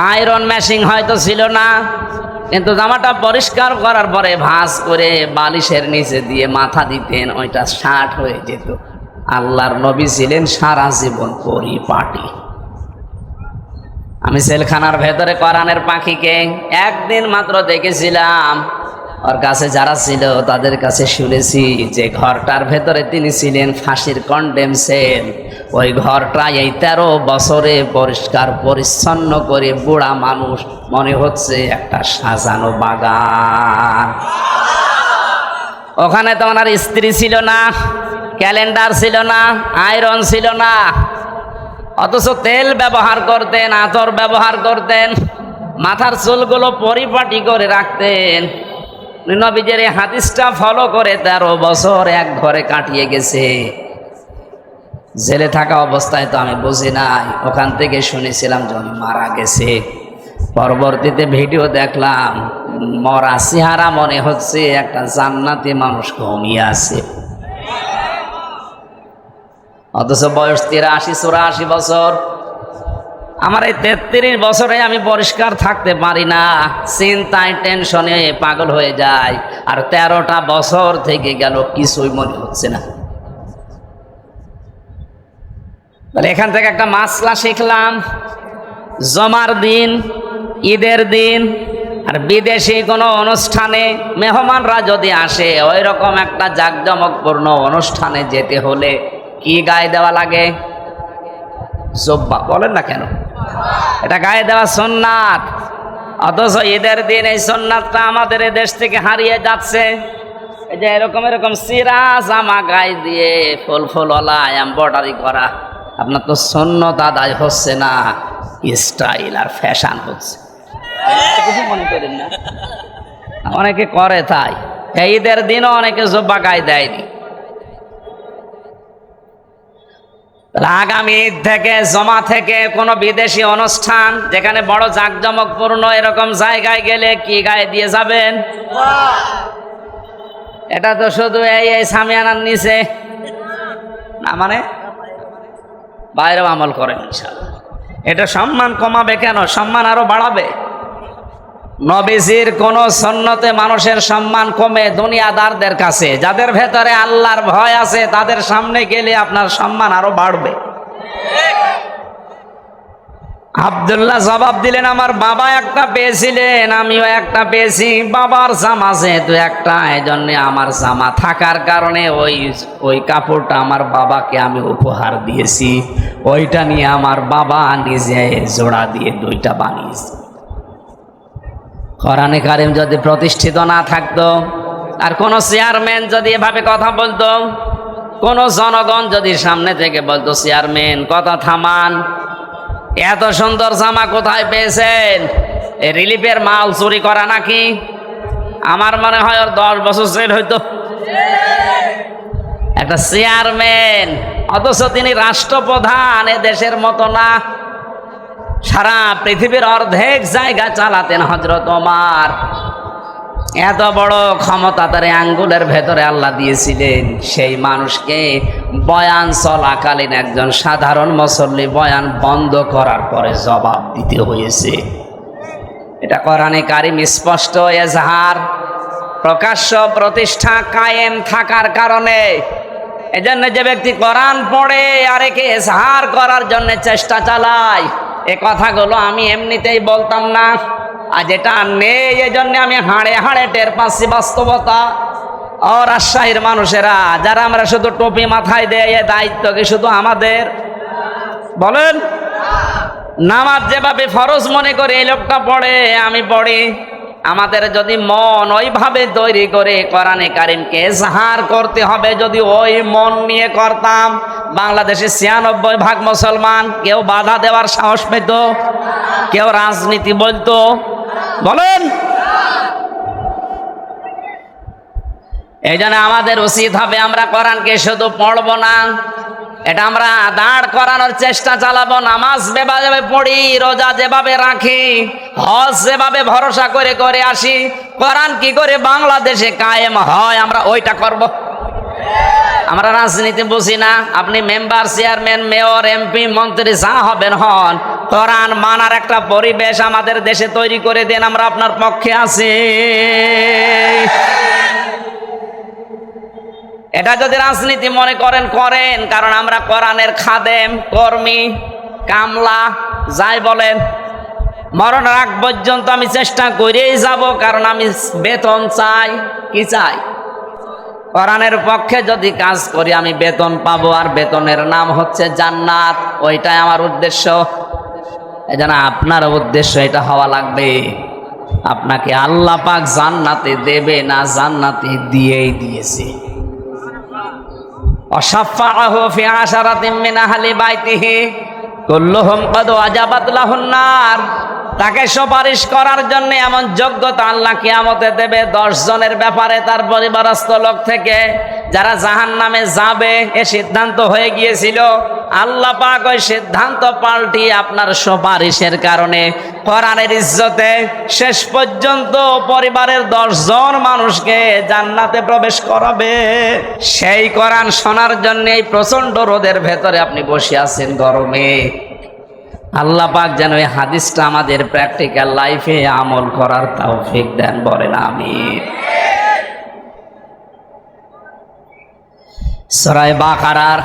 আয়রন মেশিন হয়তো ছিল না, কিন্তু জামাটা পরিষ্কার করার পরে ভাঁজ করে বালিশের নিচে দিয়ে মাথা দিতেন, ওইটা শার্ট হয়ে যেত। আল্লাহর নবী ছিলেন সারা জীবন পরিপাটি। আমি সেলখানার ভেতরে কোরআনের পাখিকে একদিন মাত্র দেখেছিলাম, ওর কাছে যারা ছিল তাদের কাছে শুনেছি যে ঘরটার ভেতরে তিনি ছিলেন ফাঁসির কন্ডেম সেল। ওই ঘরটা এই 13 বছরে পরিষ্কার পরিচ্ছন্ন করে বুড়া মানুষ মনে হচ্ছে একটা সাজানো বাগান। ওখানে তো ওনার স্ত্রী ছিল না, ক্যালেন্ডার ছিল না, আয়রন ছিল না, অথচ তেল ব্যবহার করতেন, আতর ব্যবহার করতেন, মাথার চুলগুলো পরিপাটি করে রাখতেন। নবীজের এই হাদিসটা ফলো করে 13 বছর এক ঘরে কাটিয়ে গেছে। জেলে থাকা অবস্থায় তো আমি বুঝি নাই, ওখান থেকে শুনেছিলাম যে উনি মারা গেছে। পরবর্তীতে ভিডিও দেখলাম, মরা চেহারা মনে হচ্ছে একটা জান্নাতি মানুষ ঘুমিয়ে আছে, অথচ বয়স 83-84 বছর। আমার এই 33 বছরে আমি পরিষ্কার থাকতে পারি না, চিন্তায় টেনশনে পাগল হয়ে যায়। আর 13টা বছর থেকে গেল, কিছুই মনে হচ্ছে না। তাহলে এখান থেকে একটা মাসলা শিখলাম, জমার দিন, ঈদের দিন আর বিদেশি কোনো অনুষ্ঠানে মেহমানরা যদি আসে, ওই রকম একটা জাঁকজমকপূর্ণ অনুষ্ঠানে যেতে হলে কি গায়ে দেওয়া লাগে? জুব্বা। বলেন না কেন? এটা গায়ে দেওয়া সুন্নাত। অথচ ঈদের দিন এই সুন্নাতটা আমাদের এই দেশ থেকে হারিয়ে যাচ্ছে। এই যে এরকম এরকম সিরা জামা গায়ে দিয়ে ফুলওয়ালা এমব্রয়ডারি করা, আপনার তো সুন্নত আদায় হচ্ছে না, স্টাইল আর ফ্যাশন হচ্ছে। কিছু মনে করেন না, অনেকে করে তাই। এই ঈদের দিনও অনেকে জুব্বা গায়ে দেয়নি। আগামী ঈদ থেকে, জমা থেকে কোনো বিদেশি অনুষ্ঠান যেখানে বড় জাঁকজমকপূর্ণ এরকম জায়গায় গেলে কি গায়ে দিয়ে যাবেন? এটা তো শুধু এই সামিয়ানার নিচে না, মানে বাইরেও আমল করেন ইনশাআল্লাহ। এটা সম্মান কমাবে কেন? সম্মান আরো বাড়াবে। নবীজির কোন সুন্নতে মানুষের সম্মান কমে দুনিয়াদারদের কাছে। যাদের ভেতরে আল্লাহর ভয় আছে তাদের সামনে গেলে আপনার সম্মান আরো বাড়বে। আব্দুল্লাহ জবাব দিলেন, আমার বাবা একটা পেয়েছিলেন, আমিও একটা পেয়েছি। বাবার জামা যেহেতু একটা, এই জন্য আমার জামা থাকার কারণে ওই কাপড়টা আমার বাবাকে আমি উপহার দিয়েছি। ওইটা নিয়ে আমার বাবা নিজে জোড়া দিয়ে 2টা বানিয়েছে। কোরআনে কারিম যদি প্রতিষ্ঠিত না থাকতো, আর কোন চেয়ারম্যান যদি এভাবে কথা বলতো, কোন জনগণ যদি সামনে থেকে বলতো, চেয়ারম্যান কথা থামান, এত সুন্দর জামা কোথায় পেয়েছেন? রিলিফের মাল চুরি করা নাকি? আমার মনে হয় ওর 10 বছর জেল হইতো। একটা চেয়ারম্যান, অথচ তিনি রাষ্ট্রপ্রধান, এ দেশের মতো না, সারা পৃথিবীর অর্ধেক জায়গা চালাতেন হযরত ওমর। এত বড় ক্ষমতা তার আঙ্গুলের ভেতরে আল্লাহ দিয়েছিলেন। সেই মানুষকে বয়ান চলাকালীন একজন সাধারণ মুসল্লি বয়ান বন্ধ করার পরে জবাব দিতে হয়েছে। এটা কোরআনে কারিম স্পষ্ট এজাহার, প্রকাশ্য প্রতিষ্ঠা কায়েম থাকার কারণে। এজন্য যে ব্যক্তি কোরআন পড়ে আরেকে এজাহার করার জন্য চেষ্টা চালায়, এ কথাগুলো আমি এমনিতেই বলতাম না, আর যেটা নেই এই জন্য আমি হাড়ে হাড়ে টের পাচ্ছি বাস্তবতা। ও রাজশাহীর মানুষেরা, যারা আমরা শুধু টুপি মাথায় দেয়, এ দায়িত্ব কি শুধু আমাদের? বলেন। নামাজ যেভাবে ফরজ মনে করে এই লোকটা পড়ে, আমি পড়ি, আমাদের যদি মন ওইভাবে তৈরি করে কোরআনে কারিমকে এজাহার করতে হবে, যদি ওই মন নিয়ে করতাম, বাংলাদেশে 96% মুসলমান, কেউ বাধা দেওয়ার সাহস পেত? কেউ রাজনীতি বলতো? বলেন। এই জন্য আমাদের উচিত হবে, আমরা কোরআনকে শুধু পড়বো না, এটা আমরা দাঁড় করানোর চেষ্টা চালাবো। নামাজ যেভাবে পড়ি, রোজা যেভাবে রাখি, হজ যেভাবে ভরসা করে করে আসি, কোরআন কি করে বাংলাদেশে কায়েম হয় আমরা ওইটা করব। আমরা রাজনীতি বুঝি না। আপনি মেম্বার, চেয়ারম্যান, মেয়র, এমপি, মন্ত্রী যা হবেন হন, কোরআন মানার একটা পরিবেশ আমাদের দেশে তৈরি করে দেন, আমরা আপনার পক্ষে আছি। এটা যদি রাজনীতি মনে করেন, করেন, কারণ আমরা কোরআনের খাদেম, কর্মী, কামলা যাই বলেন, মরণের আগ পর্যন্ত আমি চেষ্টা করেই যাব, কারণ আমি বেতন চাই। কি চাই? কোরআনের পক্ষে যদি কাজ করি আমি বেতন পাবো, আর বেতনের নাম হচ্ছে জান্নাত। ওইটাই আমার উদ্দেশ্য। এজন্য আপনার উদ্দেশ্য এটা হওয়া লাগবে, আপনাকে আল্লাহ পাক জান্নাতে দেবে না, জান্নাতে দিয়েই দিয়েছে। অশাফাআহু ফি আশারাতিন মিন আহলি বাইতিহি কুল্লুহুম ক্বাদ ওয়াজাবাত লাহুন নার, তাকে সুপারিশ করার জন্য এমন যোগ্যতা আল্লাহ কিয়ামতে দেবে 10 জনের ব্যাপারে তার পরিবারস্থ লোক থেকে যারা জাহান্নামে যাবে এ সিদ্ধান্ত হয়ে গিয়েছিল। আল্লাহ পাক ওই সিদ্ধান্ত পাল্টিয়ে আপনার সুপারিশের কারণে কোরআনের ইজ্জতে শেষ পর্যন্ত পরিবারের 10 জন মানুষকে জান্নাতে প্রবেশ করাবে। সেই কোরআন শোনার জন্য এই প্রচন্ড রোদের ভেতরে আপনি বসে আছেন গরমে। আল্লাহ পাক যেন এই হাদিসটা আমাদের প্র্যাকটিক্যাল লাইফে আমল করার তৌফিক দেন, বলেন আমিন। সূরা বাকারার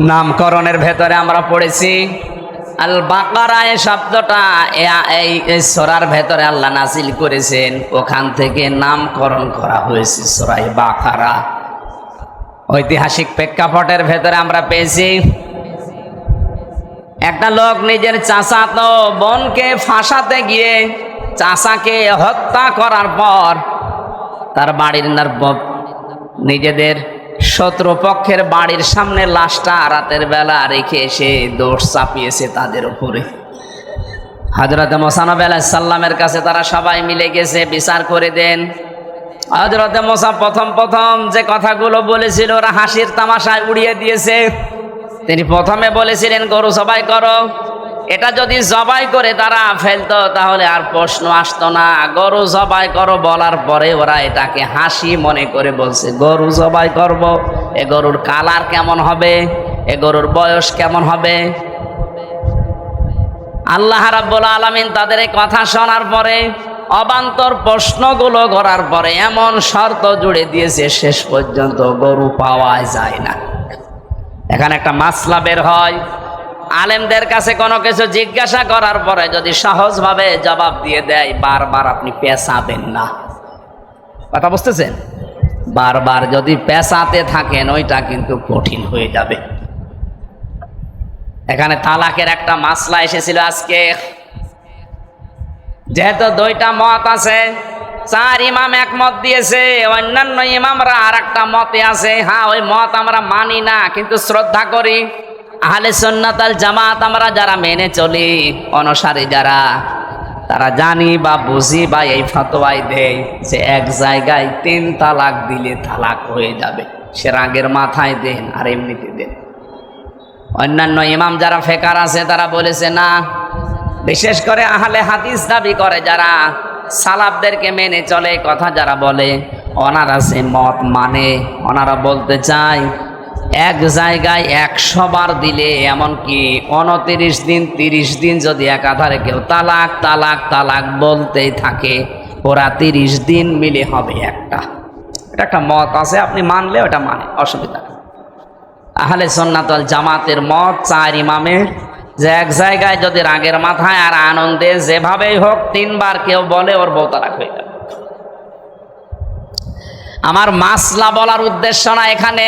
নামকরণের ভেতরে আমরা পড়েছি আল বাকারা এই শব্দটা এই সূরার ভেতরে আল্লাহ নাযিল করেছেন, ওখান থেকে নামকরণ করা হয়েছে সূরা বাকারা। ঐতিহাসিক প্রেক্ষাপটের ভেতরে আমরা পেয়েছি একটা লোক নিজের চাচাতো বোনকে ফাঁসাতে গিয়ে চাচাকে হত্যা করার পর তার বাড়ির নিজেদের শত্রুপক্ষের বাড়ির সামনে লাশটা রাতের বেলা রেখে এসে দোষ চাপিয়েছে তাদের উপরে। হযরত মুসা নবী আলাইহিস সালামের কাছে তারা সবাই মিলে গেছে, বিচার করে দেন। হযরত মুসা প্রথম যে কথাগুলো বলেছিল ওরা হাসির তামাশায় উড়িয়ে দিয়েছে। তিনি প্রথমে বলেছিলেন গরু জবাই করো, এটা যদি জবাই করে তারা ফেলতো তাহলে আর প্রশ্ন আসতো না। গরু জবাই করো বলার পরে ওরা এটাকে হাসি মনে করে বলছে গরু জবাই করব, এ গরুর কালার কেমন হবে, এ গরুর বয়স কেমন হবে। আল্লাহ রাব্বুল আলামিন তাদের এই কথা শোনার পরে অবান্তর প্রশ্নগুলো করার পরে এমন শর্ত জুড়ে দিয়েছে শেষ পর্যন্ত গরু পাওয়া যায় না। এখানে একটা মাসলা বের হয়, আলেমদের কাছে কোনো কিছু জিজ্ঞাসা করার পরে যদি সহজভাবে জবাব দিয়ে দেয় বারবার আপনি পেঁচাবেন না। কথা বুঝতেছেন? বারবার যদি পেঁচাতে থাকেন ওইটা কিন্তু কঠিন হয়ে যাবে। এখানে তালাকের একটা মাসলা এসেছিল আজকে, যেহেতু 2টা মত আছে, 4 ইমাম একমত দিয়েছে, অন্যান্য ইমামরা আর একটা মতে আছে। হ্যাঁ, ওই মত আমরা মানি না কিন্তু শ্রদ্ধা করি। আহলে সুন্নাত আল জামাত আমরা যারা মেনে চলি, অনুসারী যারা, তারা জানি বা বুঝি বা এই ফতোয়াই দেয় যে এক জায়গায় 3 তালাক দিলে তালাক হয়ে যাবে, সে রাগের মাথায় দেন আর এমনিতে দেন। অন্যান্য ইমাম যারা ফেকার আছে তারা বলেছে না, বিশেষ করে আহলে হাদিস দাবি করে যারা, সালাফদেরকে মেনে চলে কথা যারা বলে, ওনারা সে মত মানে, ওনারা বলতে চায় এক জায়গায় 100 বার দিলে, এমনকি 29 দিন 30 দিন যদি একাধারে কেউ তালাক তালাক তালাক বলতেই থাকে, ওরা 30 দিন মিলে হবে একটা। এটা একটা মত আছে, আপনি মানলে ওটা মানে অসুবিধা নেই। আহলে সুন্নাত ওয়াল জামাতের মত 4 ইমামের, যে এক জায়গায় যদি রাগের মাথায় আর আনন্দে যেভাবেই হোক 3 বার কেউ বলে ওর বউ তালাক হয়ে যাবে। আমার মাসলা বলার উদ্দেশ্য না এখানে,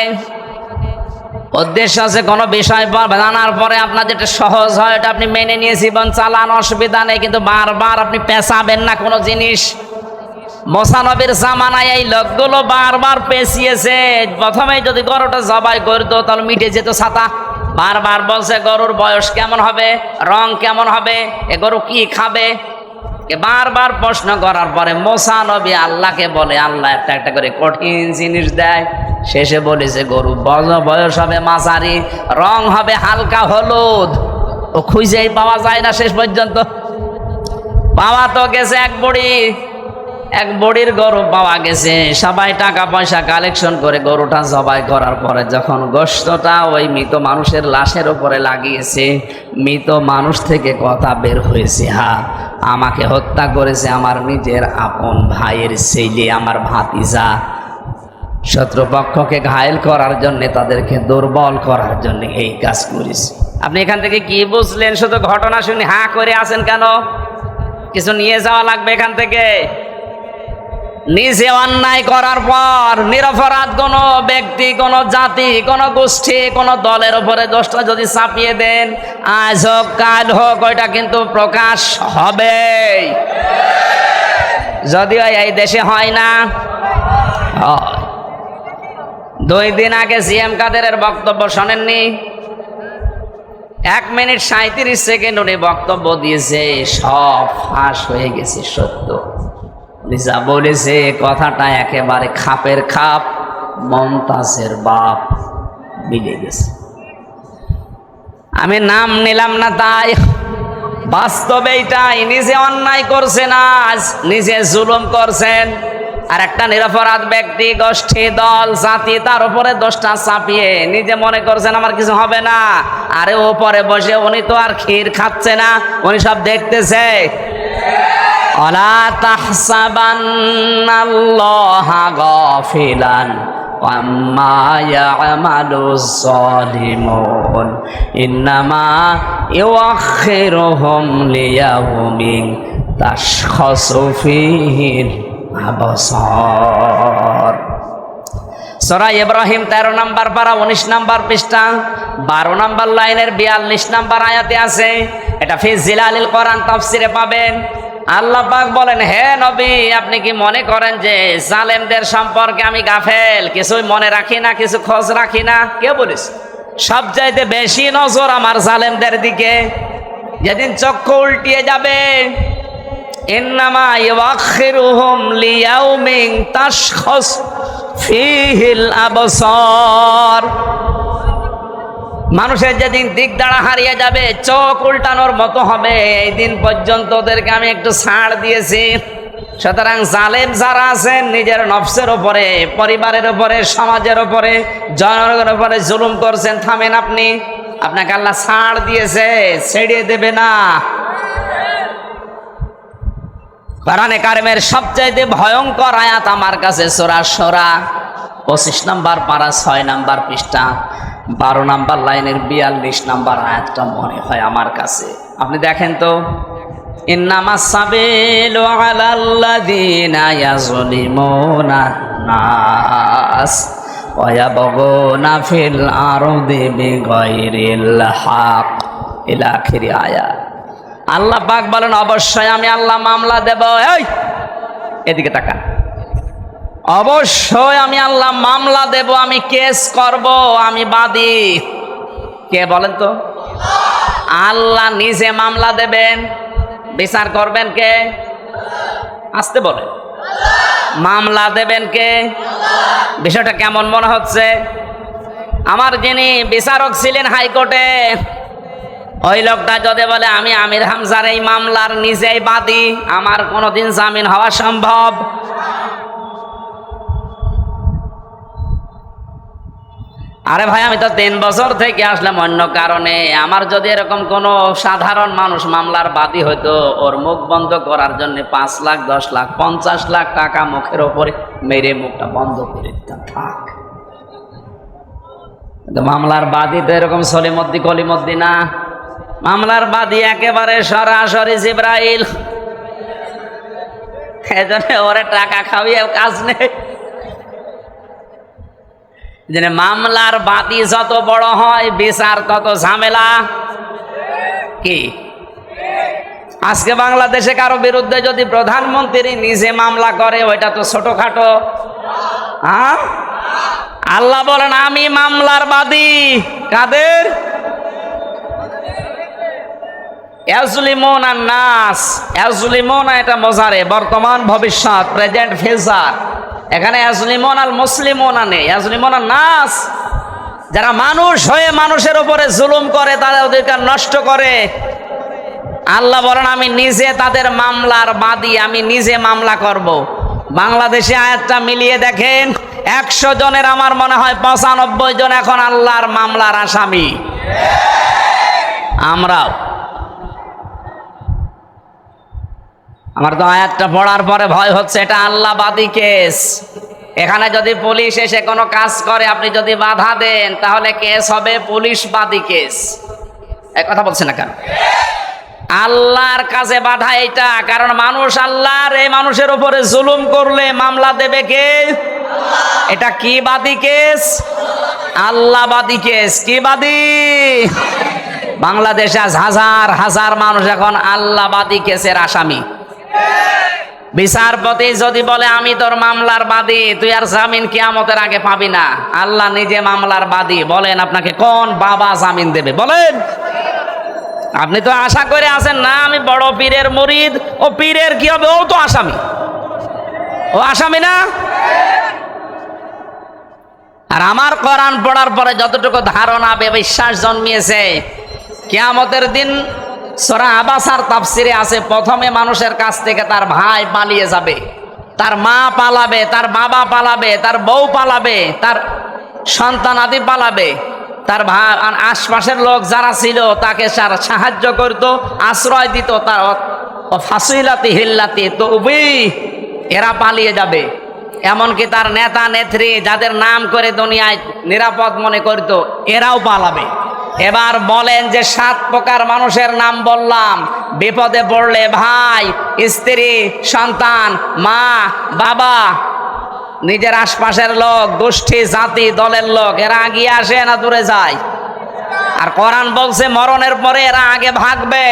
উদ্দেশ্য আছে কোনো বিষয় জানার পরে আপনার যেটা সহজ হয় এটা আপনি মেনে নিয়ে জীবন চালান, অসুবিধা নেই, কিন্তু বারবার আপনি পেঁচাবেন না কোনো জিনিস। মুসা নবীর জামানায় এই লোকগুলো বারবার পেঁচিয়েছে। প্রথমেই যদি গরুটা জবাই করতো তাহলে মিটে যেত ছাতা। বারবার বলছে গরুর বয়স কেমন হবে, রং কেমন হবে, এ গরু কি খাবে, বারবার প্রশ্ন করার পরে মুসা নবী আল্লাহকে বলে, আল্লাহ একটা একটা করে কঠিন জিনিস দেয়। শেষে বলেছে গরু বয়স হবে মাঝারি, রং হবে হালকা হলুদ। ও খুঁজেই পাওয়া যায় না শেষ পর্যন্ত। পাওয়া তো গেছে এক বড়ির গরু পাওয়া গেছে। সবাই টাকা পয়সা কালেকশন করে গরুটা জবাই করার পরে যখন গোশতটা ওই মৃত মানুষের লাশের উপরে লাগিয়েছে, মৃত মানুষ থেকে কথা বের হয়েছে, হ্যাঁ আমাকে হত্যা করেছে আমার নিজের আপন ভাইয়ের ছেলে, আমার ভাতিজা। শত্রুপক্ষকে ঘায়েল করার জন্য, তাদেরকে দুর্বল করার জন্য এই কাজ করেছে। আপনি এখান থেকে কি বুঝলেন? শুধু ঘটনা শুনে হাঁ করে আছেন কেন? কিছু নিয়ে যাওয়া লাগবে এখান থেকে। নিজে অন্যায় করার পর নিরপরাধ কোনো ব্যক্তি, কোনো জাতি, কোনো গোষ্ঠী, কোনো দলের উপরে দোষটা যদি চাপিয়ে দেন, আজ হোক কাল হোক ওইটা কিন্তু প্রকাশ হবে। যদিও এই দেশে হয় না। 2 দিন আগে জিএম কাদেরের বক্তব্য শোনেননি? 1 মিনিট 37 সেকেন্ড উনি বক্তব্য দিয়েছে, সব ফাঁস হয়ে গেছে সত্য। যা বলেছে কথাটা একেবারে খাপের খাপ, মমতাজের বাপ মিলে গেছে। আমি নাম নিলাম না তাই, বাস্তবে এইটাই। নিজে অন্যায় করছে না, নিজে জুলুম করছেন, আর একটা নিরপরাধ ব্যক্তি, গোষ্ঠী, দল, জাতি তার উপরে দোষটা চাপিয়ে নিজে মনে করছেন আমার কিছু হবে না। আরে ওপরে বসে উনি তো আর ক্ষীর খাচ্ছে না, উনি সব দেখতেছে। ওয়ালা তাহসাবান্নাল্লাহা গাফিলান আম্মা ইয়ামালুজ জালিমুন ইন্নামা ইউআখিরুহুম লিয়াউমিন তাশখাসু ফীহিল আবসার। সূরা ইব্রাহিম 13 নম্বর পারা 19 নম্বর পৃষ্ঠা 12 নম্বর লাইনের 42 নম্বর আয়াতে আছে। এটা ফি জিলালিল কোরআন তাফসিরে পাবেন। আল্লাহ পাক বলেন, হে নবী, আপনি কি মনে করেন যে জালেমদের সম্পর্কে আমি গাফেল, কিছুই মনে রাখি না, কিছু খোঁজ রাখি না? কে বলিস? সবচাইতে বেশি নজর আমার জালেমদের দিকে। যেদিন চক্ষু উল্টিয়ে যাবে, ইন্নামা ইউআখিরুহুম লিয়াউমিন তাশখাস ফীহিল আবসার। মানুষের যেদিন দিক দাঁড়া হারিয়ে যাবে, চোখ উল্টানোর মতো হবে, এই দিন পর্যন্ত ওদেরকে আমি একটু ছাড় দিয়েছি। সুতরাং জালেম যারা আছেন, নিজের নফসের ওপরে, পরিবারের ওপরে, সমাজের ওপরে, জনগণের ওপরে জুলুম করছেন, থামেন আপনি। আপনাকে আল্লাহ ছাড় দিয়েছে, ছেড়ে দেবে না। কোরআনে কারিমের সবচাইতে ভয়ঙ্কর আয়াত আমার কাছে সূরা শুরা 25 নম্বর পারা 6 নম্বর পৃষ্ঠা 12 নম্বর লাইনের 42 নম্বর আয়াতটা মনে হয় আমার কাছে। আপনি দেখেন তো, ইন্নামাস সাবিলু আলাল্লাযীনা ইয়াযলিমুনা নাস ওয়া ইয়াবগুনা ফিল আরদি বিগাইরিল হক ইলা আখিরি আয়াত। আল্লাহ পাক বলেন, অবশ্যই আমি আল্লাহ মামলা দেব। এই এদিকে তাকান, অবশ্যই আমি আল্লাহ মামলা দেব, আমি কেস করব, আমি বাদী। কে বলেন তো? আল্লাহ নিজে মামলা দেবেন, বিচার করবেন কে? আসতে বলে, মামলা দেবেন কে? বিষয়টা কেমন মনে হচ্ছে? আমার যিনি বিচারক ছিলেন হাইকোর্টে, ওই লোকটা যদি বলে আমি আমির হামজার এই মামলার নিজেই বাদী, আমার কোনোদিন জামিন হওয়া সম্ভব? আরে ভাই, আমি তো 3 বছর থেকে আসলাম অন্য কারণে। আমার যদি এরকম কোনো সাধারণ মানুষ মামলার বাদী হইতো, ওর মুখ বন্ধ করার জন্য 5 লাখ, 10 লাখ, 50 লাখ টাকা মুখের ওপরে মেরে মুখটা বন্ধ করে দিতাম। থাক, মামলার বাদী তো এরকম সলিমদ্দি কলিমদ্দি না। মামলার বাদী একেবারে সরাসরি জিবরাইল। এজন্য ওরে টাকা খাওয়িয়ে কাজ নেই। যে মামলার বাদী যত বড় হয়, বিচার তত ঝামেলা। কি আজকে বাংলাদেশে কারো বিরুদ্ধে যদি প্রধানমন্ত্রী নিজে মামলা করে, ওইটা তো ছোটখাটো। হ্যাঁ, আল্লাহ বলেন আমি মামলার বাদী। কাদের? ইয়াজলিমুনা নাস। ইয়াজলিমুনা এটা মোজারে, বর্তমান, ভবিষ্যৎ, প্রেজেন্ট, ফিউচার। এখানে ইয়াজলিমুন আল মুসলিমুনা নেই, ইয়াজলিমুন আন নাস। যারা মানুষ হয়ে মানুষের উপরে জুলুম করে, তাদের অধিকার নষ্ট করে, আল্লাহ বলেন আমি নিজে তাদের মামলার বাদী, আমি নিজে মামলা করব। বাংলাদেশে আয়াতটা মিলিয়ে দেখেন, 100 জনের আমার মনে হয় 95 জন এখন আল্লাহর মামলার আসামি। আমরাও। আমার তো আয়াতটা পড়ার পরে ভয় হচ্ছে, এটা আল্লাহবাদী কেস। এখানে যদি পুলিশ এসে কোনো কাজ করে, আপনি যদি বাধা দেন, তাহলে কেস হবে পুলিশবাদী কেস। এই কথা বলছে না কেন? আল্লাহর কাছে বাধা এটা, কারণ মানুষ আল্লাহর, এই মানুষের উপরে জুলুম করলে মামলা দেবে কে? এটা কি বাদী কেস? আল্লাহবাদী কেস। কি বাদী? বাংলাদেশে হাজার হাজার মানুষ এখন আল্লাহবাদী কেসের আসামি। বিচারপতি যদি বলে আমি তোর মামলার বাদী, তুই আর জামিন কিয়ামতের আগে পাবি না, আল্লাহ নিজে মামলার বাদী, বলেন আপনাকে কোন বাবা জামিন দেবে? বলেন। আপনি তো আশা করে আছেন না আমি বড় পীরের মুরিদ, ও পীরের কি হবে, ও তো আসামি, ও আসামি না। আর আমার কোরআন পড়ার পরে যতটুকু ধারণা বিশ্বাস জন্মিয়েছে, কিয়ামতের দিন সূরা আবাসার তাফসিরে আছে, প্রথমে মানুষের কাছ থেকে তার ভাই পালিয়ে যাবে, তার মা পালাবে, তার বাবা পালাবে, তার বউ পালাবে, তার সন্তানাদি পালাবে, তার আশপাশের লোক যারা ছিল তাকে সাহায্য করত, আশ্রয় দিত, তার ফাসিলাতি হিল্লাতি তো এরা পালিয়ে যাবে। এমনকি তার নেতা নেত্রী যাদের নাম করে দুনিয়ায় নিরাপদ মনে করত, এরাও পালাবে। এবার বলেন যে 7 প্রকার মানুষের নাম বললাম, বিপদে পড়লে ভাই, স্ত্রী, সন্তান, মা, বাবা, নিজের আশপাশের লোক, গোষ্ঠী, জাতি, দলের লোক, এরা আগিয়ে আসে না দূরে যায়? আর কোরআন বলছে মরণের পরে এরা আগে ভাগবে।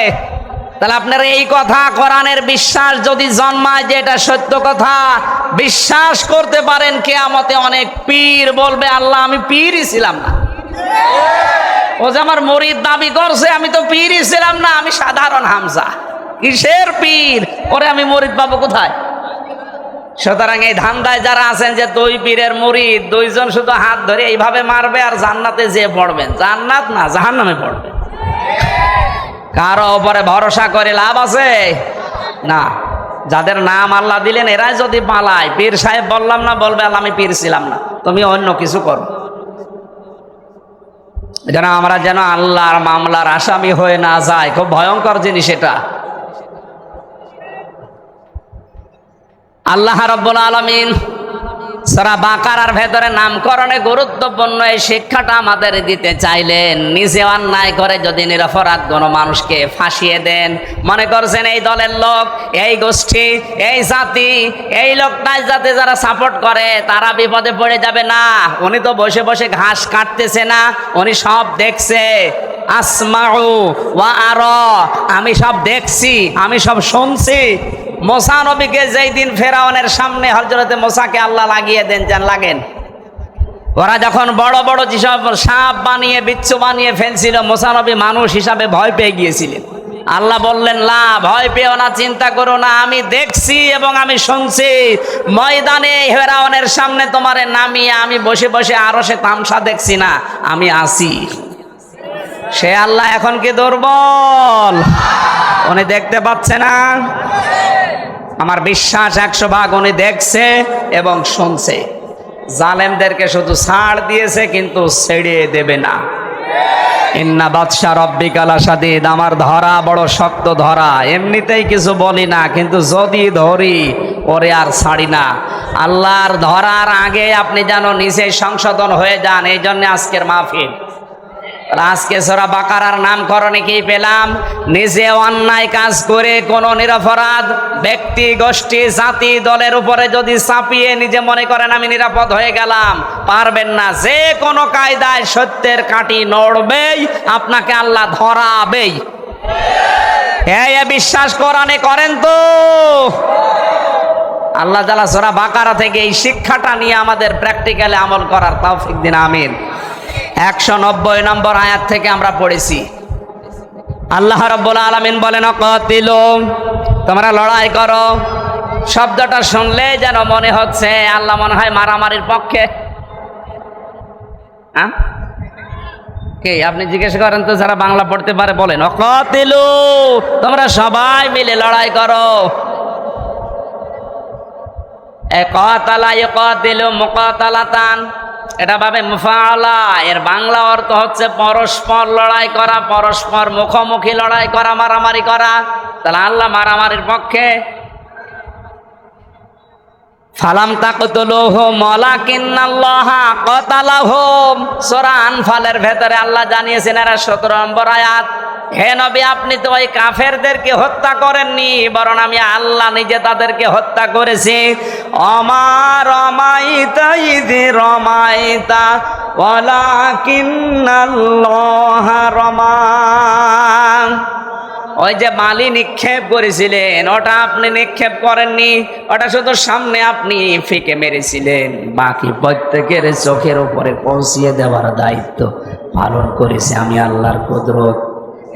তাহলে আপনার এই কথা, কোরআনের বিশ্বাস যদি জন্মায় যে এটা সত্য কথা, বিশ্বাস করতে পারেন কিয়ামতে অনেক পীর বলবে আল্লাহ আমি পীরই ছিলাম না। ও যে আমার মুরিদ দাবি করছে, আমি তো পীরই ছিলাম না, আমি সাধারণ হামজা, কিসের পীর, ওরে আমি মুরিদ পাবো কোথায়? সুতরাং এই ধান্দায় যারা আছেন যে তুই পীরের মুরিদ, দুইজন শুধু হাত ধরে এইভাবে মারবে আর জান্নাতে যেয়ে পড়বেন, জান্নাত না জাহান্নামে পড়বে। কারো উপরে ভরসা করে লাভ আছে না। যাদের নাম আল্লাহ দিলেন এরাই যদি পালায়, পীর সাহেব বললাম না, বলবে আল্লাহ আমি পীর ছিলাম না, তুমি অন্য কিছু করো। যেন আমরা যেন আল্লাহর মামলার আসামি হয়ে না যায়, খুব ভয়ঙ্কর জিনিস এটা। আল্লাহ রাব্বুল আলামিন সূরা বাকারার ভেতরে নামকরণে গুরুত্বপূর্ণ এই শিক্ষাটা আমাদের দিতে চাইলেন। নিজে অন্যায় করে যদি নিরপরাধ কোনো মানুষকে ফাঁসিয়ে দেন, মনে করছেন এই দলের লোক, এই গোষ্ঠী, এই জাতি, এই লোকটাই যাতে যারা সাপোর্ট করে তারা বিপদে পড়ে যাবে না। উনি তো বসে বসে ঘাস কাটতেছে না, উনি সব দেখছে। আসমাউ ওয়া আরা, আমি সব দেখছি, আমি সব শুনছি। মুসা নবীকে যেই দিন ফেরাউনের সামনে হযরতে মুসাকে আল্লাহ লাগিয়ে দেন, যান লাগেন, ওরা যখন বড় বড় যেসব সাপ বানিয়ে বিচ্ছু বানিয়ে ফেলছিল, মুসা নবী মানুষ হিসাবে ভয় পেয়ে গিয়েছিলেন। আল্লাহ বললেন না, ভয় পেও না, চিন্তা করো না, আমি দেখছি এবং আমি শুনছি। ময়দানে ফেরাউনের সামনে তোমারে নামিয়ে আমি বসে বসে আরশে তামসা দেখছি না, আমি আছি। সে আল্লাহ এখন কি দুর্বল? উনি দেখতে পাচ্ছে না? আমার বিশ্বাস 100 ভাগ উনি দেখছে এবং শুনছে। জালেমদেরকে শুধু ছাড় দিয়েছে, কিন্তু ছেড়ে দেবে না। ইন্না বাদশা রব্বিকা লাশাদীদ, আমার ধরা বড় শক্ত ধরা। এমনিতেই কিছু বলি না, কিন্তু যদি ধরি ওরে আর ছাড়ি না। আল্লাহর ধরার আগে আপনি যেন নিজে সংশোধন হয়ে যান, এই জন্য আজকের মাহফিল। আজকে সূরা বাকারার নামকরণে কি পেলাম? নিজে অন্যায় কাজ করে কোন নিরপরাধ ব্যক্তি, গোষ্ঠী, জাতি, দলের উপরে যদি চাপিয়ে নিজে মনে করেন আমি নিরাপদ হয়ে গেলাম, পারবেন না। যে কোনো কায়দায় সত্যের কাঠি নড়বেই, আপনাকে আল্লাহ ধরাবেই। এই বিশ্বাস কোরআনে করেন তো? আল্লাহ তাআলা সূরা বাকারা থেকে এই শিক্ষাটা নিয়ে আমাদের প্র্যাকটিক্যালে আমল করার তৌফিক দিন, আমিন। 190 নম্বর আয়াত থেকে আমরা পড়েছি, আল্লাহ রাব্বুল আলামিন বলেন কাতিলু, তোমরা লড়াই করো। শব্দটা শুনলে যেন মনে হচ্ছে আল্লাহ মনে হয় মারামারির পক্ষে। কে আপনি জিজ্ঞেস করেন তো, যারা বাংলা পড়তে পারে বলেন কাতিলু, তোমরা সবাই মিলে লড়াই করো। কাতালা ইকাতিলু মুকাতালাতান, এটা ভাবে মুফাআলা, এর বাংলা অর্থ হচ্ছে পরস্পর লড়াই করা, পরস্পর মুখোমুখি লড়াই করা, মারামারি করা। তাহলে আল্লাহ মারামারির পক্ষে। ফালাম তাকতুলুহুম ওয়ালাকিন্নাল্লাহা কাতালাহুম, সূরা আনফালের ভেতরে আল্লাহ জানিয়েছেন, এরা 17 নম্বর আয়াত, হে নবী আপনি তো ওই কাফেরদেরকে হত্যা করেননি, বরং আমি আল্লাহ নিজে তাদেরকে হত্যা করেছি। অমা রমাইতা ইয রমাইতা ওয়ালাকিন্নাল্লাহা রমা, ওই যে বালি নিক্ষেপ করেছিলেন ওটা আপনি নিক্ষেপ করেননি, ওটা শুধু সামনে আপনি ফিকে মেরেছিলেন, বাকি প্রত্যেকের চোখের উপরে পৌঁছিয়ে দেওয়ার দায়িত্ব পালন করেছে আমি আল্লাহর কুদরত।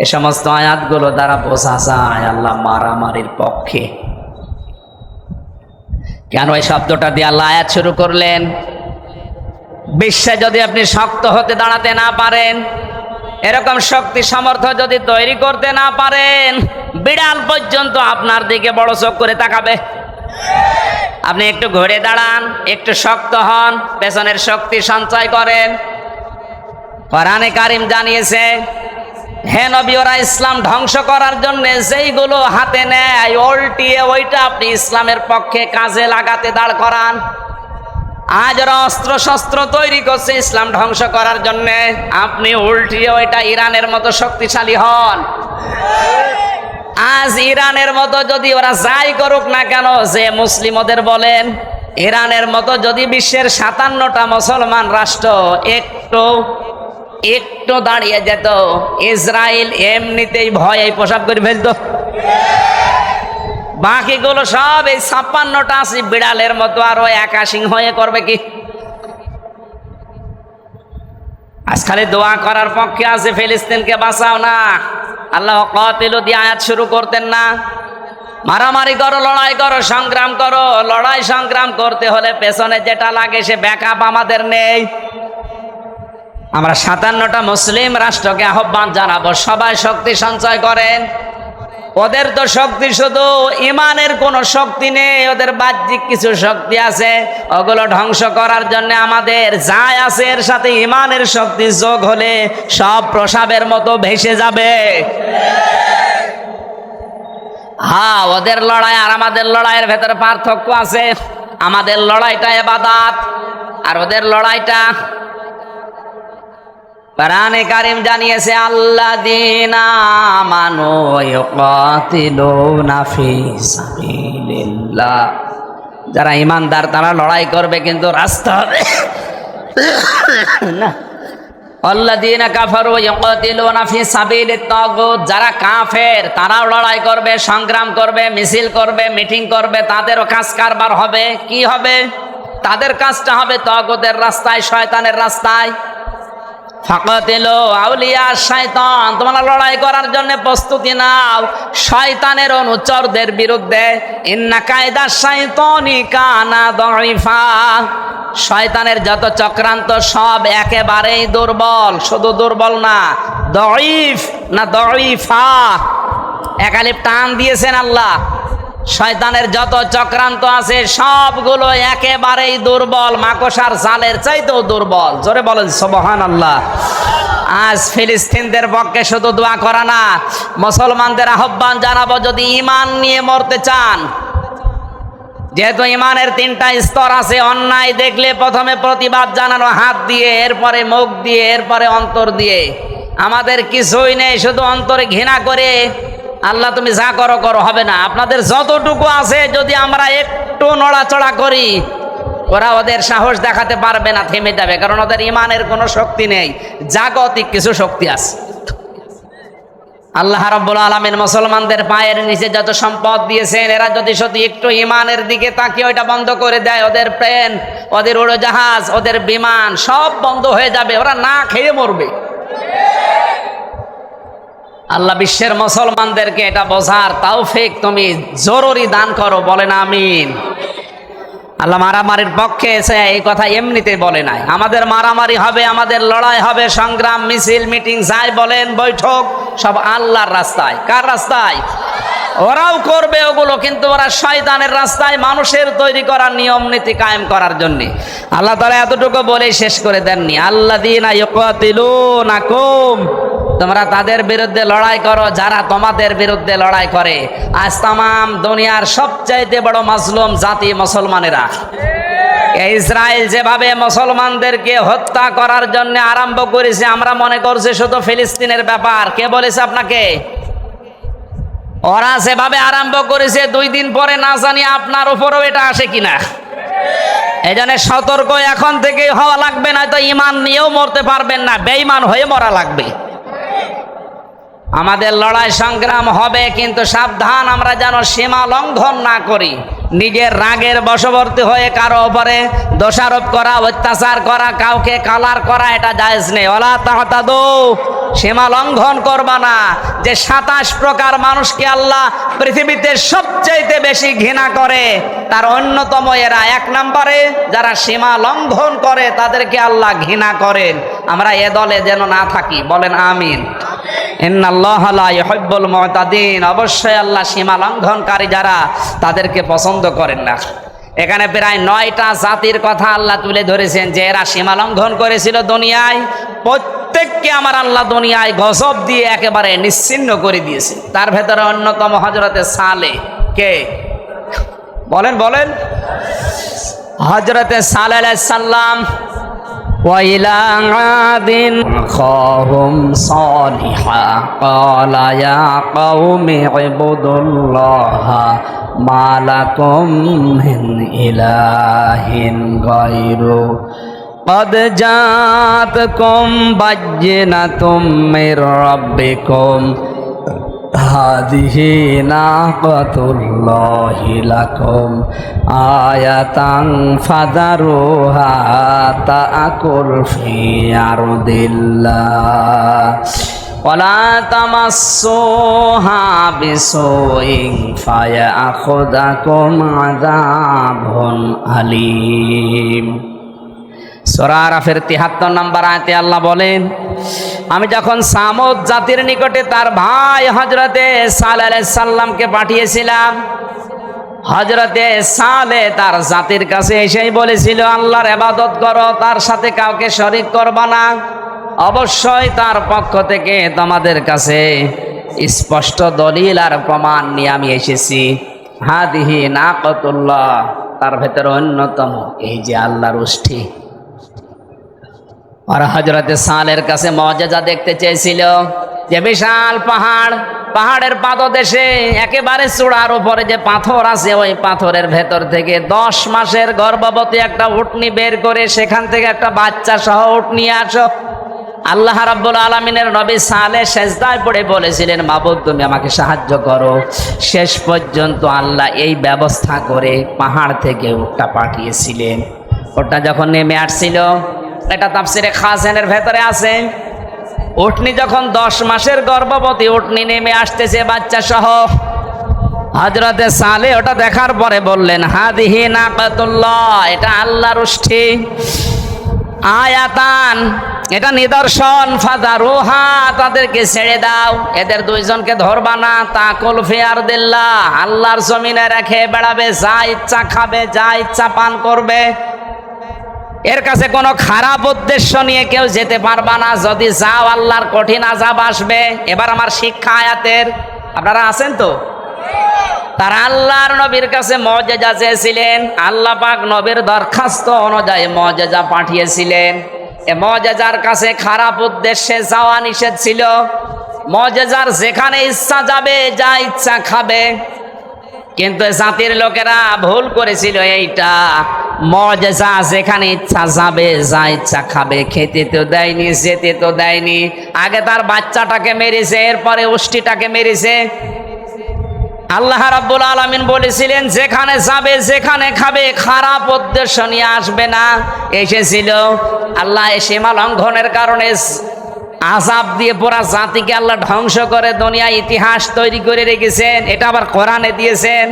এ সমস্ত আয়াতগুলো দ্বারা বোঝা যায় আল্লাহ মারামারির পক্ষে। কেন এই শব্দটা দিয়ে আল্লাহ আয়াত শুরু করলেন? বিশ্বে যদি আপনি শক্ত হতে দাঁড়াতে না পারেন, এরকম শক্তি সামর্থ্য যদি তৈরি করতে না পারেন, বিড়াল পর্যন্ত আপনার দিকে বড় চোখ করে তাকাবে। আপনি একটু ঘুরে দাঁড়ান, একটু শক্ত হন, পেছনের শক্তি সঞ্চয় করেন। কোরআনে কারিম জানিয়েছে, হে নবী, ওরা ইসলাম ধ্বংস করার জন্য যেইগুলো হাতে নেয় উল্টিয়ে ওইটা আপনি ইসলামের পক্ষে কাজে লাগাতে দাঁড় করান। আজ ওরা অস্ত্র শস্ত্র তৈরি করছে ইসলাম ধ্বংস করার জন্য, আপনি উল্টিয়ে ওইটা ইরানের মতো শক্তিশালী হন। আজ ইরানের মতো যদি ওরা যাই করুক না কেন, যে মুসলিম ওদের বলেন, ইরানের মতো যদি বিশ্বের 57টা মুসলমান রাষ্ট্র একটু দাঁড়িয়ে যেত, ইসরায়েল এমনিতেই ভয় এই পোশাক করে ফেলতো। বাকিগুলো সব এই 56টা আছে বিড়ালের মতো, আরো একা সিংহ হয়ে করবে কি? আজ খালি দোয়া করার পক্ষে আছে, ফিলিস্তিনকে বাঁচাও না, আল্লাহ কাতিলু দিয়ে আয়াত শুরু করতেন না? মারামারি করো, লড়াই করো, সংগ্রাম করো। লড়াই সংগ্রাম করতে হলে পেছনে যেটা লাগে সে ব্যাকআপ আমাদের নেই। আমরা 57টা মুসলিম রাষ্ট্রকে আহ্বান জানাবো, সবাই শক্তি সঞ্চয় করেন। ওদের তো শক্তি শুধু ইমানের কোনো শক্তি নেই, ওদের বাহ্যিক কিছু শক্তি আছে, ওগুলো ধ্বংস করার জন্য আমাদের যাই আছে এর সাথে ইমানের শক্তি যোগ হলে সব প্রসাবের মতো ভেসে যাবে। হ্যাঁ, ওদের লড়াই আর আমাদের লড়াইয়ের ভেতরে পার্থক্য আছে। আমাদের লড়াইটা ইবাদত আর ওদের লড়াইটা, কোরআনে কারিম জানিয়েছে, আল্লাযীনা আমানু ইউকাতিলুনা ফি সাবিলিল্লাহ, যারা ঈমানদার তারা লড়াই করবে কিন্তু রাস্তা হবে না। আল্লাযীনা কাফারু ইউকাতিলুনা ফি সাবিলিত তাগুত, যারা কাফের তারাও লড়াই করবে, সংগ্রাম করবে, মিছিল করবে, মিটিং করবে, তাদেরও কাজ কারবার হবে। কি হবে? তাদের কাজটা হবে তাগুতের রাস্তায়, শয়তানের রাস্তায়। ফাকাতিলু আউলিয়া শয়তান, তোমরা লড়াই করার জন্য প্রস্তুতি নাও শয়তানের অনুচরদের বিরুদ্ধে। ইন্না কায়দা শাইতানি কানা দাঈফা, শয়তানের যত চক্রান্ত সব একেবারেই দুর্বল। শুধু দুর্বল না, দাঈফ না দাঈফা, একালিপ টান দিয়েছেন আল্লাহ। শয়তানের যত চক্রান্ত আছে সবগুলো একেবারেই দুর্বল, মাকড়সার জালের চাইতেও দুর্বল। জোরে বলেন সুবহানাল্লাহ। আজ ফিলিস্তিনদের পক্ষে শুধু দোয়া করা না, মুসলমানদের আহ্বান জানাবো, যদি ঈমান নিয়ে মরতে চান, যেহেতু ঈমানের 3টা স্তর আছে, অন্যায় দেখলে প্রথমে প্রতিবাদ জানানো হাত দিয়ে, এরপরে মুখ দিয়ে, এরপরে অন্তর দিয়ে। আমাদের কিছুই নেই, শুধু অন্তরে ঘৃণা করে আল্লাহ তুমি যা করো করো, হবে না। আপনাদের যতটুকু আছে যদি আমরা একটু নড়াচড়া করি, ওরা ওদের সাহস দেখাতে পারবে না, থেমে যাবে, কারণ ওদের ঈমানের কোনো শক্তি নেই, জাগতিক কিছু শক্তি আছে। আল্লাহ রাব্বুল আলামিন মুসলমানদের পায়ের নিচে যত সম্পদ দিয়েছেন, এরা যদি শুধু একটু ঈমানের দিকে তাকিয়ে ওইটা বন্ধ করে দেয়, ওদের প্লেন, ওদের উড়োজাহাজ, ওদের বিমান সব বন্ধ হয়ে যাবে, ওরা না খেয়ে মরবে। আল্লাহ বিশ্বের মুসলমানদেরকে এটা বোঝার তৌফিক তুমি জরুরি দান করো, বলেন আমিন। আল্লাহ মারামারির পক্ষে এসে এই কথা এমনিতে বলে নাই। আমাদের মারামারি হবে, আমাদের লড়াই হবে, সংগ্রাম, মিছিল, মিটিং যাই বলেন, বৈঠক, সব আল্লাহর রাস্তায়। কার রাস্তায়? ওরাও করবে ওগুলো, কিন্তু ওরা শয়তানের রাস্তায়, মানুষের তৈরি করার নিয়ম নীতি কায়েম করার জন্য। আল্লাহ তাআলা এতটুকু বলেই শেষ করে দেননি, আল্লাযীনা ইউকাতিলুনাকুম, তোমরা তাদের বিরুদ্ধে লড়াই করো যারা তোমাদের বিরুদ্ধে লড়াই করে। আজ তামাম দুনিয়ার সবচাইতে বড় মাজলুম জাতি মুসলমানেরা। ইসরায়েল যেভাবে মুসলমানদেরকে হত্যা করার জন্য আরম্ভ করেছে, আমরা মনে করছি শুধু ফিলিস্তিনের ব্যাপার। কে বলেছে আপনাকে? ওরা যেভাবে আরম্ভ করেছে, 2 দিন পরে না জানি আপনার উপরও এটা আসে কিনা। এই জন্য সতর্ক এখন থেকেই হওয়া লাগবে, না তো ঈমান নিয়েও মরতে পারবেন না, বেঈমান হয়ে মরা লাগবে। আমাদের লড়াই সংগ্রাম হবে, কিন্তু সাবধান আমরা যেন সীমা লঙ্ঘন না করি। নিজের রাগের বশবর্তী হয়ে কারো উপরে দোষারোপ করা, অত্যাচার করা, কাউকে কালার করা, এটা জায়েজ নেই। ওয়ালা তাহতাদু, সীমা লঙ্ঘন করবা না। যে 27 প্রকার মানুষকে আল্লাহ পৃথিবীতে সবচাইতে বেশি ঘৃণা করে তার অন্যতম এরা। 1 নম্বরে যারা সীমা লঙ্ঘন করে তাদেরকে আল্লাহ ঘৃণা করেন। আমরা এ দলে যেন না থাকি, বলেন আমিন। ইন্নাল্লাহা লা ইউহিব্বুল মুতাদিন, অবশ্যই আল্লাহ সীমা লঙ্ঘনকারী যারা তাদেরকে পছন্দ করেন না। এখানে প্রায় 9টা জাতির কথা আল্লাহ তুলে ধরেছেন যে এরা সীমা লঙ্ঘন করেছিল দুনিয়ায়। প্রত্যেককে আমার আল্লাহ দুনিয়ায় গজব দিয়ে একেবারে নিশ্চিহ্ন করে দিয়েছে। তার ভেতরে অন্যতম হযরতে সালেহ। কে বলেন বলেন? হযরতে সালেহ আলাইহিস সালাম। وإلى عاد أخاهم صالحا قال يا قوم اعبدوا الله ما لكم من إله غيره قد جاءتكم بينة من ربكم هذه ناقة الله لكم آية فذروها تأكل في أرض الله ولا تمسوها بسوء فيأخذكم عذاب أليم। সূরা আরাফের 73 নম্বর আয়াতে আল্লাহ বলেন, আমি যখন সামুদ জাতির নিকটে তার ভাই হযরতে সালেহ আলাইহিস সালামকে পাঠিয়েছিলাম, হযরতে সালেহ তার জাতির কাছে এসেই বলেছিল আল্লাহর ইবাদত করো, তার সাথে কাউকে শরীক করবা না। অবশ্যই তার পক্ষ থেকে তোমাদের কাছে স্পষ্ট দলিল আর প্রমাণ নিয়ে আমি এসেছি। হাদিহি নাকাতুল্লাহ, তার ভেতরে অন্যতম এই যে আল্লাহর উষ্ঠি। আর হযরতে সালের কাছে মুআজিজা দেখতে চেয়েছিল যে বিশাল পাহাড়, পাহাড়ের পাদদেশে একেবারে চূড়ার উপরে যে পাথর আছে, ওই পাথরের ভেতর থেকে 10 মাসের গর্ভবতী একটা উটনি বের করে সেখান থেকে একটা বাচ্চা সহ উট নিয়ে আসো। আল্লাহ রাব্বুল আলামিনের নবী সালেহ সেজদায় পড়ে বলেছিলেন, মাবুদ তুমি আমাকে সাহায্য করো। শেষ পর্যন্ত আল্লাহ এই ব্যবস্থা করে পাহাড় থেকে উটটা পাঠিয়েছিলেন। ওটা যখন নেমে আসছিল, এটা তাফসিরে খাসেনের ভেতরে আছে, উটনি যখন 10 মাসের গর্ভবতী উটনি নেমে আসতেছে বাচ্চা সহ, হযরতে সালেহ ওটা দেখার পরে বললেন, হাদিহি নাকাতুল্লাহ, এটা আল্লাহর উষ্ঠি। আয়াতান, এটা নিদর্শন। ফাদারুহা, তাদেরকে ছেড়ে দাও, এদের 2 জনকে ধরবা না। তাকুল ফি আরদিল্লাহ, আল্লাহর জমিনে রেখে বেড়াবে, যা ইচ্ছা খাবে, যা ইচ্ছা পান করবে। এর কাছে কোনো খারাপ উদ্দেশ্য নিয়ে কেউ যেতে পারবা না। যদি যাও আল্লাহর কঠিন আযাব আসবে। এবার আমার শিক্ষা আয়াতের, আপনারা আছেন তো? তারা আল্লাহর নবীর কাছে মুআজিজা চেয়েছিলেন, আল্লাহ পাক নবীর দরখাস্ত অনুযায়ী মুআজিজা পাঠিয়েছিলেন। এ মুআজিজার কাছে খারাপ উদ্দেশ্যে যাওয়া নিষেধ ছিল। মুআজিজার যেখানে ইচ্ছা যাবে, যা ইচ্ছা খাবে। কিন্তু জাতির লোকেরা ভুল করেছিল এইটা, মুআজিজা যেখানে ইচ্ছা যাবে, যা ইচ্ছা খাবে। খেতে তো দেয়নি, যেতে তো দেয়নি। আগে তার বাচ্চাটাকে মেরেছে, এরপরে উষ্টিটাকে মেরেছে। আল্লাহ রাব্বুল আলামিন বলেছিলেন যেখানে যাবে, যেখানে খাবে, খারাপ উদ্দেশ্য নিয়ে আসবে না। এসেছিল আল্লাহ এই সীমা লঙ্ঘনের কারণে আযাব দিয়ে পুরা জাতিকে আল্লাহ ধ্বংস করে দুনিয়া ইতিহাস তৈরি করে রেখেছেন। এটা আবার কোরআনে দিয়েছেন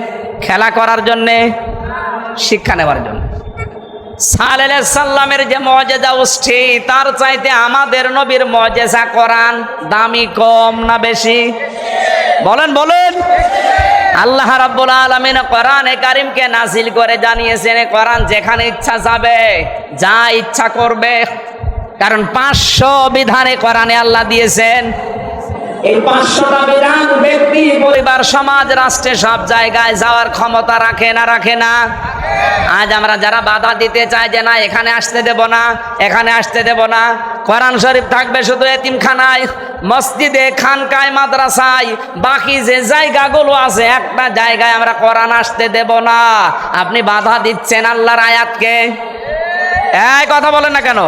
খেলা করার জন্যে, শিক্ষা নেওয়ার জন্য। সালেহ আলাইহিস সালামের যে মুআজিজা উষ্ঠি, তার চাইতে আমাদের নবীর মুআজিজা কোরআন দামি কম না বেশি? বলেন বলেন। আল্লাহ রাব্বুল আলামিন কোরআনে কারীমকে নাযিল করে জানিয়েছেন কোরআন যেখানে ইচ্ছা যাবে, যা ইচ্ছা করবে। কারণ 500 বিধানে কোরআনে আল্লাহ দিয়েছেন। এই 500টা বিধান ব্যক্তি, পরিবার, সমাজ, রাষ্ট্রে সব জায়গায় যাওয়ার ক্ষমতা রাখে না? রাখে না? আজ আমরা যারা বাধা দিতে চাই যে না এখানে আসতে দেব না, এখানে আসতে দেব না, কোরআন শরীফ থাকবে শুধু এতিমখানায়, মসজিদে, খানকায়, মাদ্রাসায়, বাকি যে জায়গাগুলো আছে একটা জায়গায় আমরা কোরআন আসতে দেব না। আপনি বাধা দিচ্ছেন আল্লাহর আয়াতকে। এই কথা বলেন না কেন?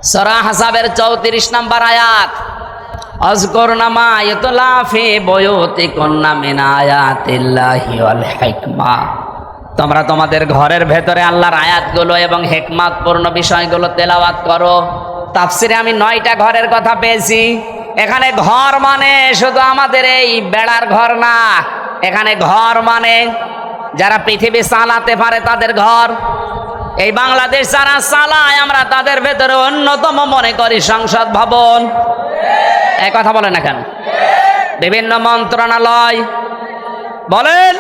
সূরা আহজাবের 34 নম্বর আয়াত, আযকুরনা মা ইউতলা ফি বুয়ুতিকুন্না মিন আয়াতিল্লাহি ওয়াল হিকমা। তোমরা তোমাদের ঘরের ভেতরে আল্লাহর আয়াতগুলো এবং হিকমতপূর্ণ বিষয়গুলো তেলাওয়াত করো। তাফসিরে আমি 9টা ঘরের কথা পেয়েছি। এখানে ঘর মানে শুধু আমাদের এই বেড়ার ঘর না, এখানে ঘর মানে যারা পৃথিবী চালাতে পারে তাদের ঘর। এই বাংলাদেশ যারা চালায় আমরা তাদের ভেতরে অন্যতম মনে করি সংসদ ভবন। এই কথা বলে না কেন? বিভিন্ন মন্ত্রণালয় বলেন,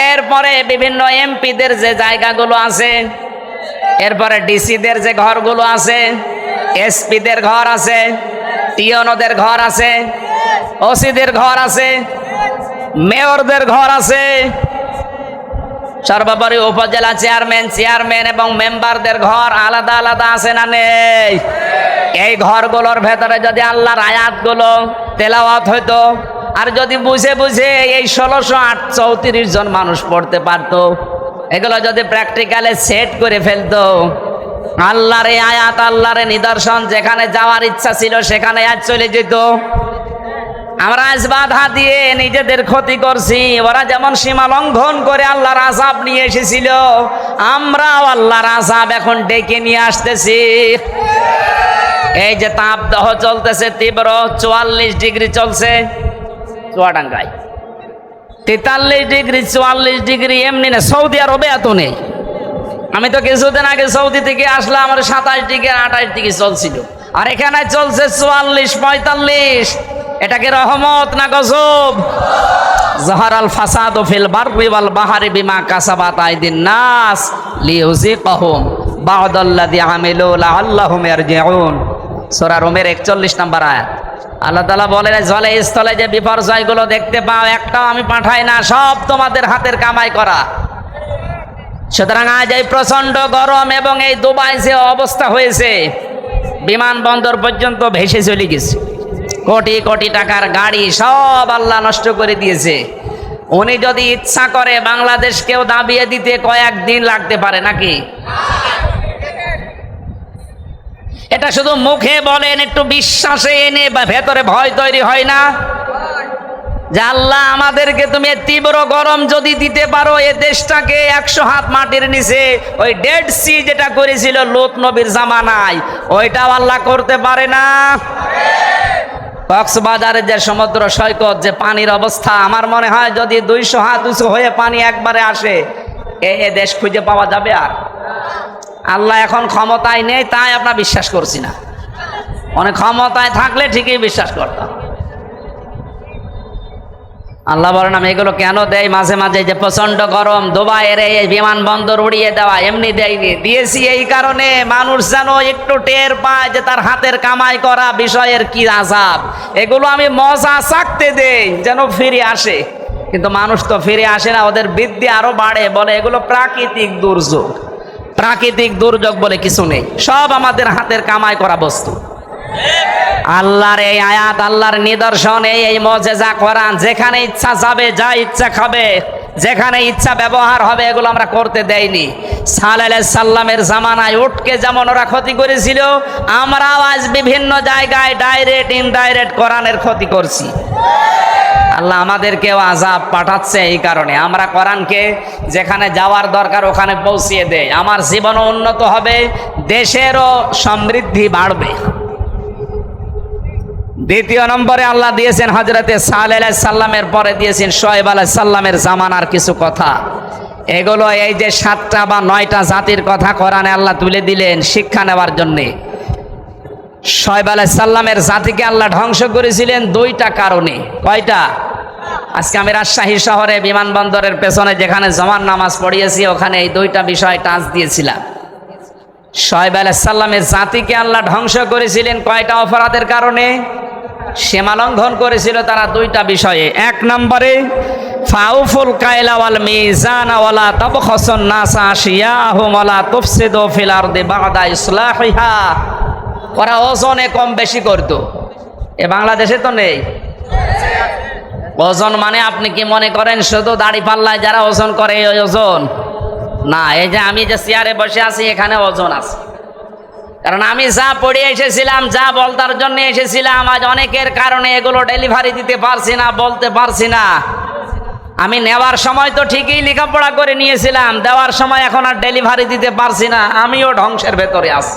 এরপরে বিভিন্ন এমপিদের যে জায়গাগুলো আছে, এরপরে ডিসিদের যে ঘরগুলো আছে, এসপিদের ঘর আছে, টিওনোদের ঘর আছে, ওসিদের ঘর আছে, মেয়রদের ঘর আছে, সর্বোপরি উপজেলা চেয়ারম্যান এবং মেম্বারদের ঘর আলাদা আলাদা আছে না নেই? এই ঘরগুলোর ভেতরে যদি আল্লাহর আয়াতগুলো তেলাওয়াত হইতো, আর যদি বুঝে বুঝে এই 1634 জন মানুষ পড়তে পারতো, এগুলো যদি প্র্যাকটিক্যালে সেট করে ফেলতো, আল্লাহর এই আয়াত, আল্লাহর নিদর্শন যেখানে যাওয়ার ইচ্ছা ছিল সেখানে আজ চলে যেত। আমরা আজ বাধা দিয়ে নিজেদের ক্ষতি করছি। ওরা যেমন সীমা লঙ্ঘন করে আল্লাহর আযাব নিয়ে এসেছিল, আমরাও আল্লাহর আযাব এখন ডেকে নিয়ে আসতেছি। এই যে তাপদাহ চলতেছে তীব্র, 44 ডিগ্রি চলছে চুয়াডাঙ্গায়, 43 ডিগ্রি 44 ডিগ্রি এমনি না, সৌদি আরবে এত নেই। আমি তো কিছুদিন আগে সৌদি থেকে আসলাম, আমার 27 ডিগ্রি 28 ডিগ্রি চলছিল, আর এখানে চলছে 44 45। এটা কি রহমত না গজব? যাহারাল ফাসাদু ফিল বাররি ওয়াল বাহরি বিমা কাসাবাত আইদিন নাস লিইউযিকাহুম বা'দাল্লাযী আমিলু লাআল্লাহুম ইয়ারজিউন। সূরা রুমের 41 নম্বর আয়াত। আল্লাহ তাআলা বলেন, জলে স্থলে যে বিপর্যয়গুলো দেখতে পাও একটাও আমি পাঠাই না, সব তোমাদের হাতের কামাই করা। সুতরাং আজ এই প্রচন্ড গরম এবং এই দুবাই যে অবস্থা হয়েছে, বিমানবন্দর পর্যন্ত ভেসে চলে গেছে, কোটি কোটি টাকার গাড়ি সব আল্লাহ নষ্ট করে দিয়েছে। উনি যদি ইচ্ছা করে বাংলাদেশকেও দাবিয়ে দিতে কয়েকদিন লাগতে পারে নাকি? এটা শুধু মুখে বলেন, একটু বিশ্বাসে এনে বা ভেতরে ভয় তৈরি হয় না যে আল্লাহ আমাদেরকে তুমি তীব্র গরম যদি দিতে পারো, এ দেশটাকে 100 হাত মাটির নিচে ওই ডেড সি যেটা করেছিল লূত নবীর জামানায়, ওইটাও আল্লাহ করতে পারে না? কক্সবাজারের যে সমুদ্র সৈকত, যে পানির অবস্থা, আমার মনে হয় যদি 200 হাত উঁচু হয়ে পানি একবারে আসে, এ দেশ খুঁজে পাওয়া যাবে? আর আল্লাহ এখন ক্ষমতায় নেই, তাই আমরা বিশ্বাস করছি না। অনেক ক্ষমতায় থাকলে ঠিকই বিশ্বাস করতাম। আল্লাহ বলেন, আমি এগুলো কেন দেই মাঝে মাঝে, যে প্রচন্ড গরম, দুবাইয়ের এই বিমানবন্দর উড়িয়ে দেওয়া এমনি দেয়নি, দিয়েছি এই কারণে মানুষ যেন একটু টের পায় যে তার হাতের কামাই করা বিষয়ের কি আযাব। এগুলো আমি মজা চাকতে দেই যেন ফিরে আসে, কিন্তু মানুষ তো ফিরে আসে না, ওদের বৃদ্ধি আরো বাড়ে, বলে এগুলো প্রাকৃতিক দুর্যোগ। প্রাকৃতিক দুর্যোগ বলে কিছু নেই, সব আমাদের হাতের কামাই করা বস্তু। আল্লাহর এই আয়াত, আল্লাহর নিদর্শন, এই মুজিজা কোরআন, যেখানে ইচ্ছা যাবে, যা ইচ্ছা খাবে, যেখানে ইচ্ছা ব্যবহার হবে, এগুলো আমরা করতে দেইনি। সালেহ আলাইহিস সালামের জামানায় উটকে যেমন ওরা ক্ষতি করেছিল, আমরাও আজ বিভিন্ন জায়গায় ডাইরেক্ট ইনডাইরেক্ট কোরআনের ক্ষতি করছি। আল্লাহ আমাদেরকেও আযাব পাঠাচ্ছে এই কারণে। আমরা কোরআনকে যেখানে যাওয়ার দরকার ওখানে পৌঁছিয়ে দেই, আমার জীবনও উন্নত হবে, দেশেরও সমৃদ্ধি বাড়বে। দ্বিতীয় নম্বরে আল্লাহ দিয়েছেন হযরতে সালেহ আলাইহিস সালামের পরে দিয়েছেন শুআয়ব আলাইহিস সালামের জামানার কিছু কথা। এগুলো এই যে 7টা বা 9টা জাতির কথা কোরআনে আল্লাহ তুলে দিলেন শিক্ষা নেওয়ার জন্যে। শুআয়ব আলাইহিস সালামের জাতিকে আল্লাহ ধ্বংস করেছিলেন 2টা কারণে। কয়টা? আজকে আমি রাজশাহী শহরে বিমানবন্দরের পেছনে যেখানে জমার নামাজ পড়িয়েছি, ওখানে এই 2টা বিষয় টাচ দিয়েছিলাম। শুআয়ব আলাইহিস সালামের জাতিকে আল্লাহ ধ্বংস করেছিলেন কয়টা অপরাধের কারণে? সীমা লঙ্ঘন করেছিল তারা 2টা বিষয়ে। 1 নম্বরে ফাউফুল কাইলা ওয়াল মিজান ওয়ালা তাবখাসুন নাসা আশিয়াহুম ওয়ালা তুফসিদু ফিল আরদি বা'দা ইসলাহিহা। ওরা ওজনে কম বেশি করত, এ বাংলাদেশে তো নেই। ওজন মানে আপনি কি মনে করেন শুধু দাড়ি পাল্লায় যারা ওজন করে এই ওজন? না, এই যে আমি যে চেয়ারে বসে আছি এখানে ওজন আছে, কারণ আমি যা পড়ে এসেছিলাম, যা বলতার জন্য এসেছিলাম, আজ অনেকের কারণে এগুলো ডেলিভারি দিতে পারছি না, বলতে পারছি না। আমি নেওয়ার সময় তো ঠিকই লেখাপড়া করে নিয়েছিলাম, দেওয়ার সময় এখন আর ডেলিভারি দিতে পারছি না, আমিও ধ্বংসের ভেতরে আছি।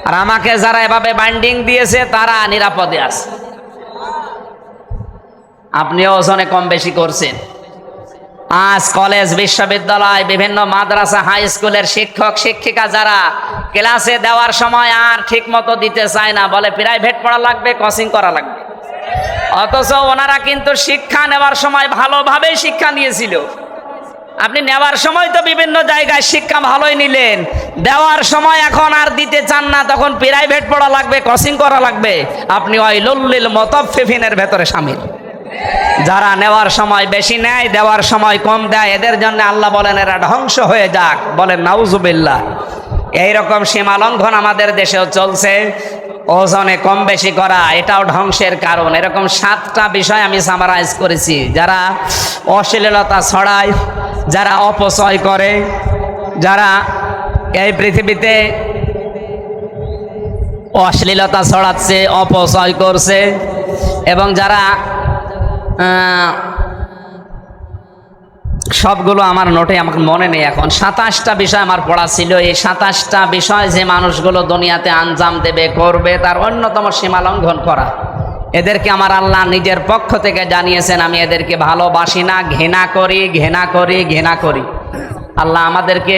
আর আমাকে যারা এভাবে বাইন্ডিং দিয়েছে তারা নিরাপদে আছে। আপনিও ওজনে কম বেশি করছেন। আজ কলেজ, বিশ্ববিদ্যালয়, বিভিন্ন মাদ্রাসা, হাই স্কুলের শিক্ষক শিক্ষিকা যারা ক্লাসে দেওয়ার সময় আর ঠিক মতো দিতে চায় না, বলে প্রাইভেট পড়া লাগবে, কোচিং করা লাগবে। অথচ ওনারা কিন্তু শিক্ষা নেওয়ার সময় ভালোভাবেই শিক্ষা নিয়েছিল। আপনি নেওয়ার সময় তো বিভিন্ন জায়গায় শিক্ষা ভালোই নিলেন, দেওয়ার সময় এখন আর দিতে চান না, তখন প্রাইভেট পড়া লাগবে, কোচিং করা লাগবে। আপনি ওই লুল্লিল মুতাফফিফিনের ভেতরে শামিল। যারা নেওয়ার সময় বেশি নেয়, দেওয়ার সময় কম দেয়, এদের জন্য আল্লাহ বলেন এরা ধ্বংস হয়ে যাক। বলেন নাউজুবিল্লাহ। এইরকম সীমা লঙ্ঘন আমাদের দেশেও চলছে। ওজনে কম বেশি করা এটাও ধ্বংসের কারণ। এরকম 7টা বিষয় আমি সামারাইজ করেছি। যারা অশ্লীলতা ছড়ায়, যারা অপচয় করে, যারা এই পৃথিবীতে অশ্লীলতা ছড়াচ্ছে, অপচয় করছে, এবং যারা সবগুলো আমার নোটে আমাকে মনে নেই এখন। 27টা বিষয় আমার পড়া ছিল। এই 27টা বিষয় যে মানুষগুলো দুনিয়াতে আঞ্জাম দেবে, করবে, তার অন্যতম সীমা লঙ্ঘন করা। এদেরকে আমার আল্লাহ নিজের পক্ষ থেকে জানিয়েছেন, আমি এদেরকে ভালোবাসি না, ঘৃণা করি, ঘৃণা করি, ঘৃণা করি। আল্লাহ আমাদেরকে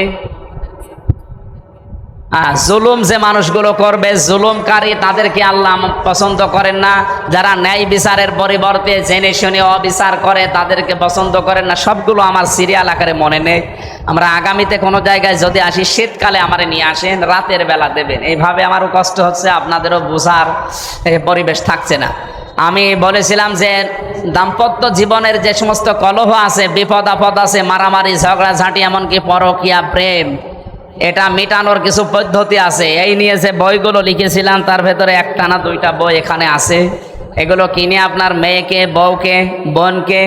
জুলুম যে মানুষগুলো করবে, জুলুমকারী, তাদেরকে আল্লাহ পছন্দ করেন না। যারা ন্যায় বিচারের পরিবর্তে জেনে শুনে অবিচার করে, তাদেরকে পছন্দ করেন না। সবগুলো আমার সিরিয়াল আকারে মনে নেই। আমরা আগামীতে কোনো জায়গায় যদি আসি, শীতকালে আমারে নিয়ে আসেন, রাতের বেলা দেবেন। এইভাবে আমারও কষ্ট হচ্ছে, আপনাদেরও বোঝার পরিবেশ থাকছে না। আমি বলেছিলাম যে দাম্পত্য জীবনের যে সমস্ত কলহ আছে, বিপদ আপদ আছে, মারামারি, ঝগড়াঝাঁটি, এমনকি পরকীয়া প্রেম, এটা মেটানোর কিছু পদ্ধতি আছে। এই নিয়ে যে বইগুলো লিখেছিলাম, তার ভেতরে 1টা না 2টা বই এখানে আছে। এগুলো কিনে আপনার মেয়েকে, বউকে, বোনকে,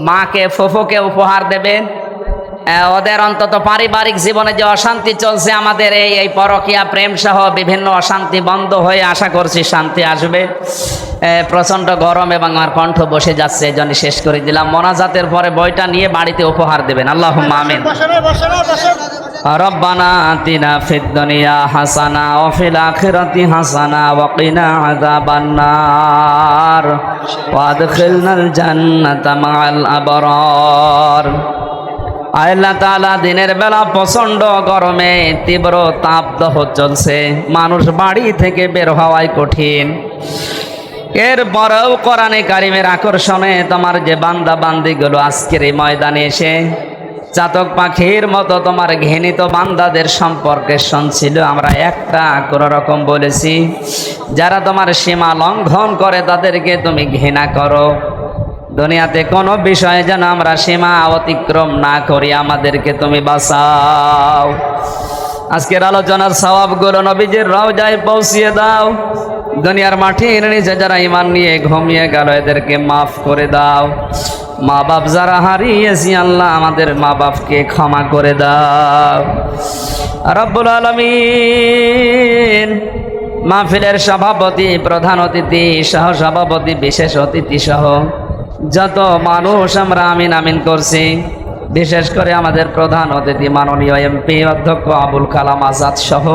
মাকে, ফুফুকে উপহার দেবেন। ওদের অন্তত পারিবারিক জীবনে যে অশান্তি চলছে আমাদের, এই পরকীয়া প্রেম সহ বিভিন্ন অশান্তি বন্ধ হয়ে আশা করছি শান্তি আসবে। প্রচণ্ড গরম এবং আমার কণ্ঠ বসে যাচ্ছে, এই জন্য শেষ করে দিলাম। মোনাজাতের পরে বইটা নিয়ে বাড়িতে উপহার দেবেন। আল্লাহুম্মা আমিন। রব্বানা আতিনা ফিদ দুনিয়া হাসানা ওয়া ফিল আখিরাতি হাসানা ওয়া কিনা আযাবান নার ওয়া আদখিলনাল জান্নাতা মাআল আবরার। আল্লাহ তাআলা, দিনের বেলা প্রচণ্ড গরমে তীব্র তাপদাহ চলছে, মানুষ বাড়ি থেকে বের হওয়াই কঠিন। এরপরেও কোরআনে কারিমের আকর্ষণে তোমার যে বান্দা বান্দিগুলো আজকের এই ময়দানে এসে চাতক পাখির মতো তোমার ঘৃণিত বান্দাদের সম্পর্কে শুনছিল, আমরা একটা কোন রকম বলেছি, যারা তোমার সীমা লঙ্ঘন করে তাদেরকে তুমি ঘৃণা করো। দুনিয়াতে কোনো বিষয়ে যেন আমরা সীমা অতিক্রম না করি, আমাদেরকে তুমি বাঁচাও। আজকের আলোচনার সওয়াবগুলো নবীজির রওজায় পৌঁছিয়ে দাও। দুনিয়ার মাটির নিচে যারা ঈমান নিয়ে ঘুমিয়ে গেল, এদেরকে মাফ করে দাও। মা বাপ যারা হারিয়েছি, আল্লাহ আমাদের মা বাপকে ক্ষমা করে দাও। রব্বুল আলামিন, মাহফিলের সভাপতি, প্রধান অতিথি, সহ সভাপতি, বিশেষ অতিথি সহ যত মানুষ আমরা আমিন আমিন করছি, বিশেষ করে আমাদের প্রধান অতিথি মাননীয় এমপি অধ্যক্ষ আবুল কালাম আজাদ সহ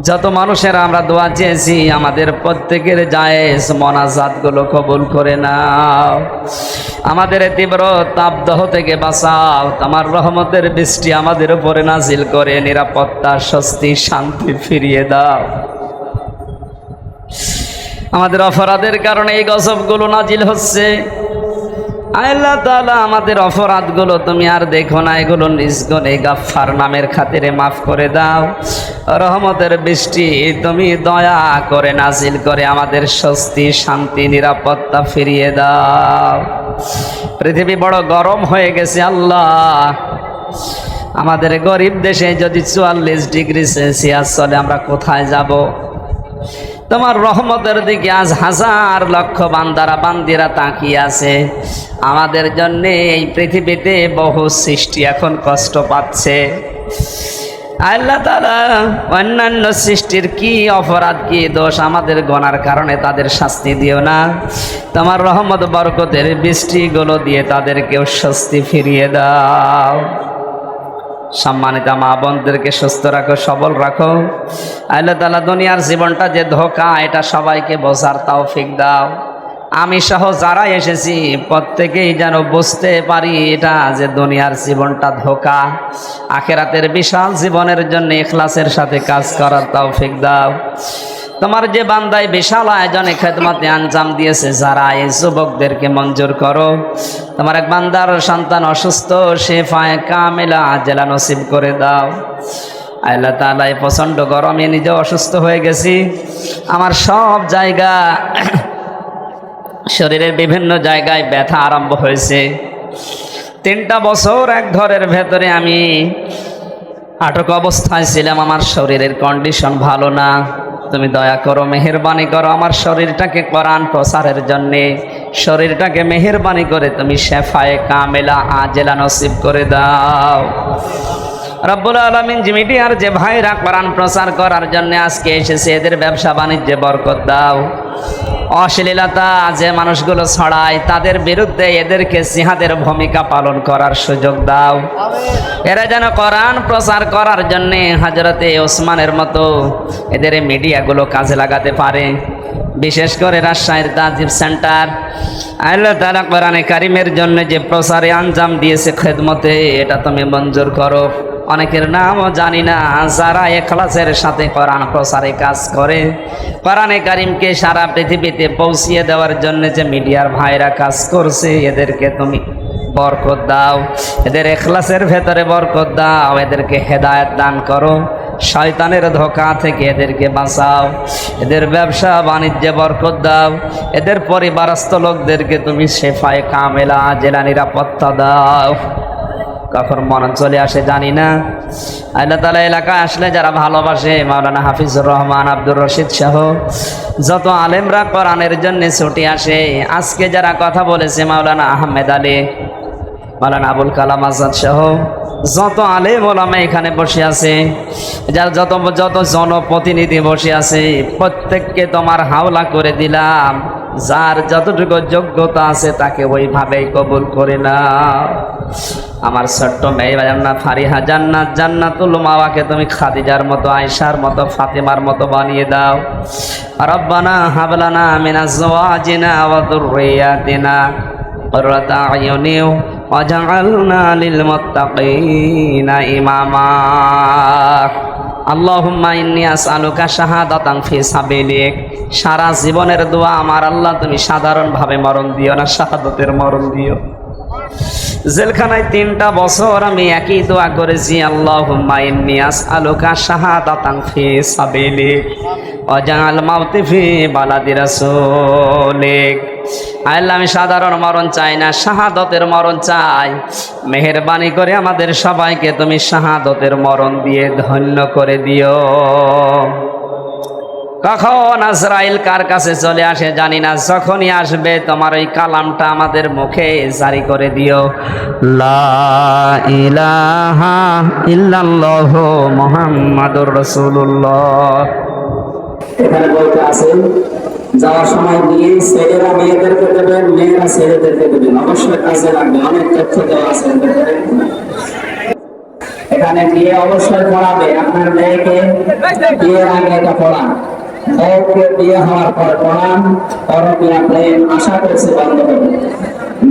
যত মানুষেরা আমরা দোয়া চেয়েছি, আমাদের প্রত্যেকের জায়েজ মোনাজাতগুলো কবুল করে নাও। আমাদের তীব্র তাপদাহ থেকে বাঁচাও। তোমার রহমতের বৃষ্টি আমাদের উপরে নাজিল করে নিরাপত্তা, স্বস্তি, শান্তি ফিরিয়ে দাও। আমাদের অপরাধের কারণে এই গজবগুলো নাজিল হচ্ছে। আল্লাহ তাআলা, আমাদের অপরাধগুলো তুমি আর দেখো না, এগুলো নিজ গুণে গাফফার নামের খাতিরে মাফ করে দাও। রহমতের বৃষ্টি তুমি দয়া করে নাজিল করে আমাদের স্বস্তি, শান্তি, নিরাপত্তা ফিরিয়ে দাও। পৃথিবী বড় গরম হয়ে গেছে আল্লাহ। আমাদের গরিব দেশে যদি 44 ডিগ্রি সেলসিয়াস চলে, আমরা কোথায় যাব? তোমার রহমতের দিকে আজ হাজার লক্ষ বান্দারা বান্দিরা তাকিয়ে আছে। আমাদের জন্য এই পৃথিবীতে বহু সৃষ্টি এখন কষ্ট পাচ্ছে। আল্লাহ তাআলা অন্যান্য সৃষ্টির কি অপরাধ কি দোষ আমাদের গোনার কারণে তাদের শাস্তি দিও না, তোমার রহমত বরকতের বৃষ্টিগুলো দিয়ে তাদেরকেও স্বস্তি ফিরিয়ে দাও। সম্মানিত মা বোনদেরকে সুস্থ রাখো, সবল রাখো। আল্লাহ তাআলা দুনিয়ার জীবনটা যে ধোঁকা, এটা সবাইকে বোঝার তৌফিক দাও। আমি সহ যারা এসেছি প্রত্যেকেই যেন বুঝতে পারি এটা যে দুনিয়ার জীবনটা ধোঁকা, আখিরাতের বিশাল জীবনের জন্য ইখলাসের সাথে কাজ করার তৌফিক দাও। তোমার যে বান্দায় বিশাল আয়োজনে খেদমতে আঞ্জাম দিয়েছে যারা, এই যুবকদেরকে মঞ্জুর করো। তোমার এক বান্দার সন্তান অসুস্থ, শেফায়ে কামিলা আজেলা নসিব করে দাও। আল্লাহ তাআলা এই প্রচণ্ড গরমে নিজে অসুস্থ হয়ে গেছি, আমার সব জায়গা শরীরের বিভিন্ন জায়গায় ব্যথা আরম্ভ হয়েছে। 3টা বছর এক ঘরের ভেতরে আমি আটক অবস্থায় ছিলাম, আমার শরীরের কন্ডিশন ভালো না। তুমি দয়া করো, মেহেরবানি করো, আমার শরীরটাকে কোরআন প্রচারের জন্যে শরীরটাকে মেহেরবানি করে তুমি শেফায়ে কামেলা আজেলা নসিব করে দাও। রব্বুল আলামিন যে মিডিয়ার যে ভাইরা কোরআন প্রচার করার জন্য আজকে এসেছে, এদের ব্যবসা বাণিজ্যে বরকত দাও। অশ্লীলতা যে মানুষগুলো ছড়ায় তাদের বিরুদ্ধে এদেরকে জিহাদের ভূমিকা পালন করার সুযোগ দাও। এরা যেন কোরআন প্রচার করার জন্য হযরতে ওসমানের মতো এদের মিডিয়াগুলো কাজে লাগাতে পারে। বিশেষ করে রাজশাহীর তাজিব সেন্টার, আল্লাহ তাআলা কোরআনে কারিমের জন্য যে প্রচারে আঞ্জাম দিয়েছে খেদমতে, এটা তুমি মঞ্জুর করো। অনেকের নামও জানি না, যারা ইখলাসের সাথে কোরআন প্রচারে কাজ করে, কোরআনে কারিমকে সারা পৃথিবীতে পৌঁছিয়ে দেওয়ার জন্য যে মিডিয়ার ভাইরা কাজ করছে, এদেরকে তুমি বরকত দাও, এদের ইখলাসের ভেতরে বরকত দাও, এদেরকে হেদায়েত দান করো, শয়তানের ধোঁকা থেকে এদেরকে বাঁচাও, এদের ব্যবসা বাণিজ্যে বরকত দাও, এদের পরিবারস্থ লোকদেরকে তুমি শেফায়ে কামেলা আজেলা নিরাপত্তা দাও। কখন মরণ চলে আসে জানি না। আল্লাহ তাআলা এলাকায় আসলে যারা ভালোবাসে, মাওলানা হাফিজুর রহমান, আব্দুর রশিদ সহ যত আলেমরা কোরআনের জন্য ছুটে আসে, আজকে যারা কথা বলেছে মাওলানা আহমেদ আলী, মাওলানা আবুল কালাম আজাদ সহ যত আলেম ওলামা এখানে বসে আছে, যার যত জনপ্রতিনিধি বসে আছে, প্রত্যেককে তোমার হাওলা করে দিলাম। যার যতটুকু যোগ্যতা আছে তাকে ওইভাবেই কবুল করে নাও। আমার ছোট্ট মেয়ে জান্নাত ফারিহা জান্নাতুল মাওয়াকে তুমি খাদিজার মতো, আয়েশার মতো, ফাতেমার মতো বানিয়ে দাও। রব্বানা হাব লানা মিন আজওয়াজিনা ওয়া যুররিয়াতিনা কুররাতা আয়ুনি ওয়াজআলনা লিল মুত্তাকিনা ইমামা। আল্লাহুম্মা ইন্নী আসআলুকা শাহাদাতান ফি সাবিলিক। সারা জীবনের দোয়া আমার আল্লাহ, তুমি সাধারণভাবে মরণ দিও না, শাহাদাতের মরণ দিও। জেলখানায় 3টা বছর আমি একই দোয়া করেছি, আল্লাহুম্মা ইন্নী আসআলুকা শাহাদাতান ফি সাবিলিক ওয়াজআল মাউতি ফি বালাদি রাসূলিক। আল্লাহ, আমি সাধারণ মরণ চাই না, শাহাদতের মরণ চাই। মেহেরবানি করে আমাদের সবাইকে তুমি শাহাদতের মরণ দিয়ে ধন্য করে দিও। কখন আজরাইল কার কাছে চলে আসে জানি না, যখনই আসবে তোমার ওই কালামটা আমাদের মুখে জারি করে দিও, লা ইলাহা ইল্লাল্লাহু মুহাম্মাদুর রাসূলুল্লাহ। এখানে বলতে আছেন, যাওয়ার সময় দিয়ে ছেলেরা মেয়েদেরকে দেবেন, মেয়েরা ছেলেদেরকে দেবেন, অবশ্যই কাজে লাগবে। অনেক তথ্য দেওয়া আছে এখানে, গিয়ে অবশ্যই পড়াবে। আপনার মেয়েকে বিয়ের আগে এটা পড়ান, বউকে বিয়ে হওয়ার পর পড়ান, পরকে আপনি আশা করছে বন্ধ হবে।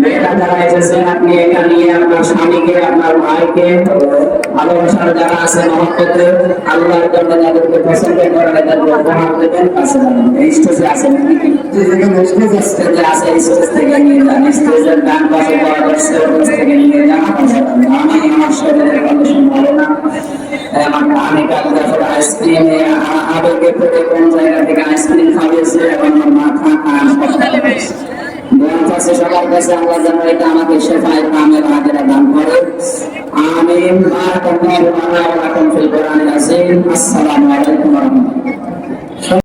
মেয়েরা যারা এসেছেন, আপনি এটা নিয়ে আপনার স্বামীকে, আপনার ভাইকে, ভালোবাসার যারা আছে মহব্বতে আল্লাহর জন্য যাদেরকে পছন্দ করেন, এদেরকে উপহার দেবেন। কাছে স্টেজে আছেন, স্টেজে আছে, স্টেজ থেকে নিয়ে যান, স্টেজের ডান পাশে পড়া যাচ্ছে, স্টেজ থেকে নিয়ে যান। আমি আমার শরীরের কন্ডিশন ভালো না, আমি কাল দেখো আইসক্রিমে আবেগে পড়ে কোন জায়গা থেকে আইসক্রিম খাওয়াইছে, এবং মাথা আছে সবার কাছে। আল্লাহ যেন এটা আমাকে শেফায়ে কামেলা আজেলা দান করে। আমিন। বারাকাল্লাহু লানা ওয়া লাকুম ফিল কোরআনিল আযীম। আসসালামু আলাইকুম ওয়া রাহমাতুল্লাহ।